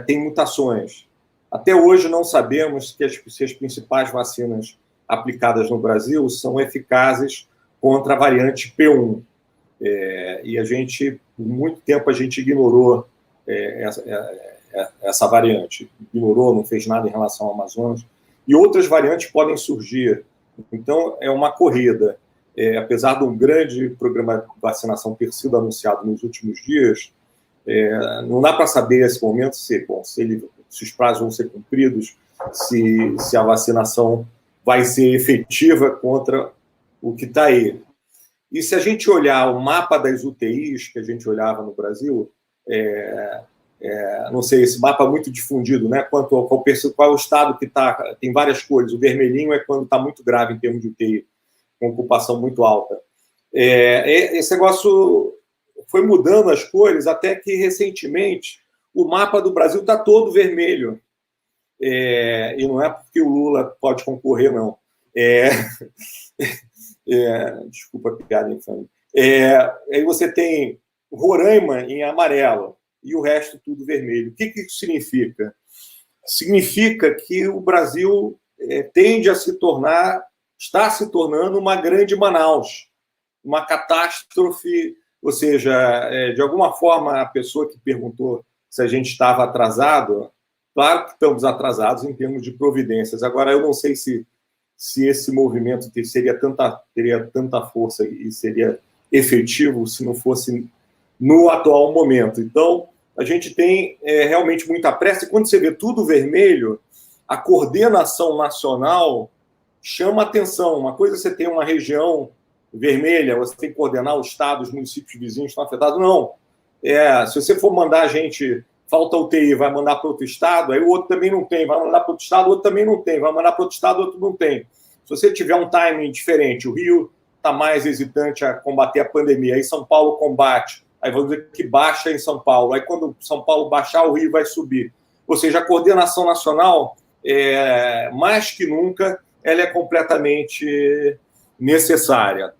têm mutações. Até hoje não sabemos se as principais vacinas aplicadas no Brasil são eficazes contra a variante P1. E a gente, por muito tempo, a gente ignorou essa variante. Ignorou, não fez nada em relação ao Amazonas. E outras variantes podem surgir. Então, é uma corrida. Apesar de um grande programa de vacinação ter sido anunciado nos últimos dias, não dá para saber nesse momento se os prazos vão ser cumpridos, se a vacinação vai ser efetiva contra o que está aí. E se a gente olhar o mapa das UTIs que a gente olhava no Brasil, não sei, esse mapa é muito difundido, né? Qual é o estado que está, tem várias cores. O vermelhinho é quando está muito grave em termos de UTI, com ocupação muito alta. Esse negócio foi mudando as cores até que, recentemente, o mapa do Brasil está todo vermelho. E não é porque o Lula pode concorrer, não. Desculpa a piada infame. Aí você tem Roraima em amarelo e o resto tudo vermelho. O que isso significa? Significa que o Brasil tende a está se tornando uma grande Manaus, uma catástrofe, ou seja, de alguma forma a pessoa que perguntou se a gente estava atrasado, claro que estamos atrasados em termos de providências. Agora, eu não sei se esse movimento teria tanta força e seria efetivo se não fosse no atual momento. Então, a gente tem realmente muita pressa, e quando você vê tudo vermelho, a coordenação nacional chama atenção. Uma coisa é você ter uma região vermelha, você tem que coordenar o estado, os municípios vizinhos estão afetados. Não. Se você for mandar a gente, falta UTI, vai mandar para outro estado, aí o outro também não tem, vai mandar para outro estado, o outro também não tem, vai mandar para outro estado, o outro não tem. Se você tiver um timing diferente, o Rio está mais hesitante a combater a pandemia, aí São Paulo combate, aí vamos dizer que baixa em São Paulo, aí quando São Paulo baixar, o Rio vai subir. Ou seja, a coordenação nacional, mais que nunca, ela é completamente necessária.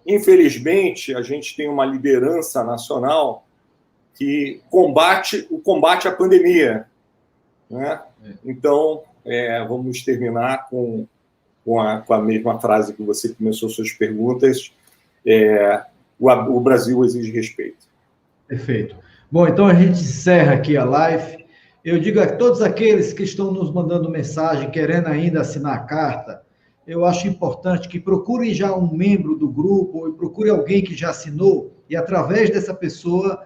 Infelizmente, a gente tem uma liderança nacional que combate à pandemia, né? Então, vamos terminar com a mesma frase que você começou suas perguntas. O Brasil exige respeito. Perfeito. Bom, então a gente encerra aqui a live. Eu digo a todos aqueles que estão nos mandando mensagem, querendo ainda assinar a carta, eu acho importante que procurem já um membro do grupo, ou procure alguém que já assinou, e através dessa pessoa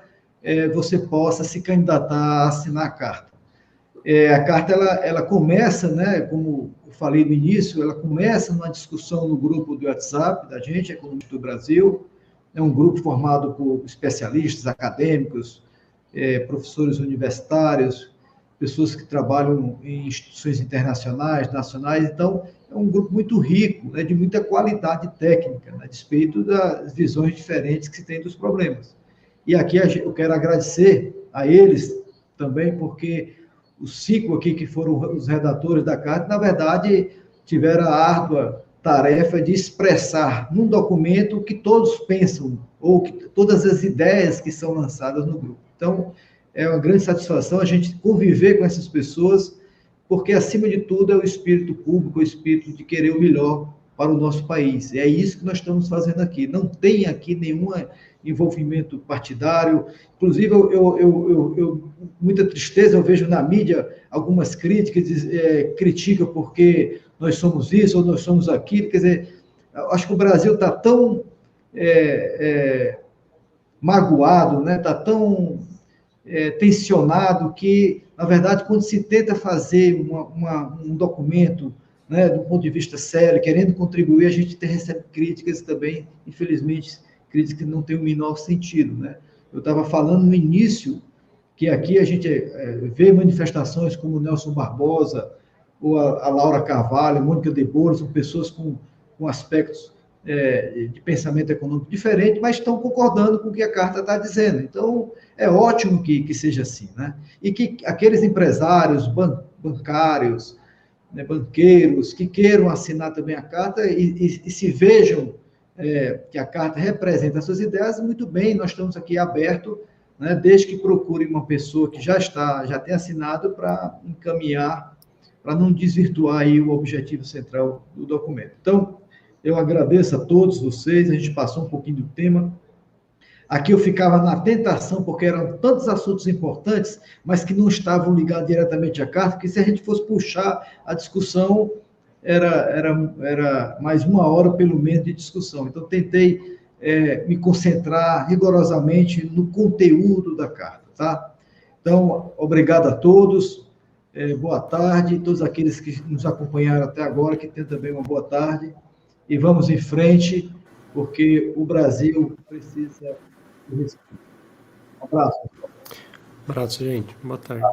você possa se candidatar a assinar a carta. A carta, ela começa, né, como eu falei no início, ela começa numa discussão no grupo do WhatsApp da gente, Economista do Brasil. É um grupo formado por especialistas, acadêmicos, professores universitários, pessoas que trabalham em instituições internacionais, nacionais. Então, é um grupo muito rico, né, de muita qualidade técnica, a despeito das visões diferentes que se tem dos problemas. E aqui eu quero agradecer a eles também, porque os 5 aqui que foram os redatores da carta, na verdade, tiveram a árdua tarefa de expressar num documento o que todos pensam, ou todas as ideias que são lançadas no grupo. Então, é uma grande satisfação a gente conviver com essas pessoas, porque, acima de tudo, é o espírito público, o espírito de querer o melhor para o nosso país. E é isso que nós estamos fazendo aqui. Não tem aqui nenhum envolvimento partidário. Inclusive, muita tristeza, eu vejo na mídia algumas críticas, criticam porque nós somos isso ou nós somos aquilo. Quer dizer, eu acho que o Brasil está tão magoado, né? Está tão tensionado que, na verdade, quando se tenta fazer um documento, né, do ponto de vista sério, querendo contribuir, a gente recebe críticas também, infelizmente, críticas que não têm o menor sentido, né? Eu estava falando no início que aqui a gente vê manifestações como o Nelson Barbosa, ou a Laura Carvalho, a Mônica de Boer, são pessoas com aspectos de pensamento econômico diferente, mas estão concordando com o que a carta está dizendo. Então, é ótimo que seja assim, né? E que aqueles empresários, bancários, né, banqueiros, que queiram assinar também a carta e se vejam que a carta representa as suas ideias, muito bem, nós estamos aqui abertos, né, desde que procurem uma pessoa que já tem assinado para encaminhar, para não desvirtuar aí o objetivo central do documento. Então, eu agradeço a todos vocês, a gente passou um pouquinho do tema. Aqui eu ficava na tentação, porque eram tantos assuntos importantes, mas que não estavam ligados diretamente à carta, porque se a gente fosse puxar a discussão, era mais 1 hora, pelo menos, de discussão. Então, tentei me concentrar rigorosamente no conteúdo da carta, tá? Então, obrigado a todos, boa tarde, todos aqueles que nos acompanharam até agora, que tenham também uma boa tarde, e vamos em frente, porque o Brasil precisa de respeito. Um abraço. Um abraço, gente. Boa tarde.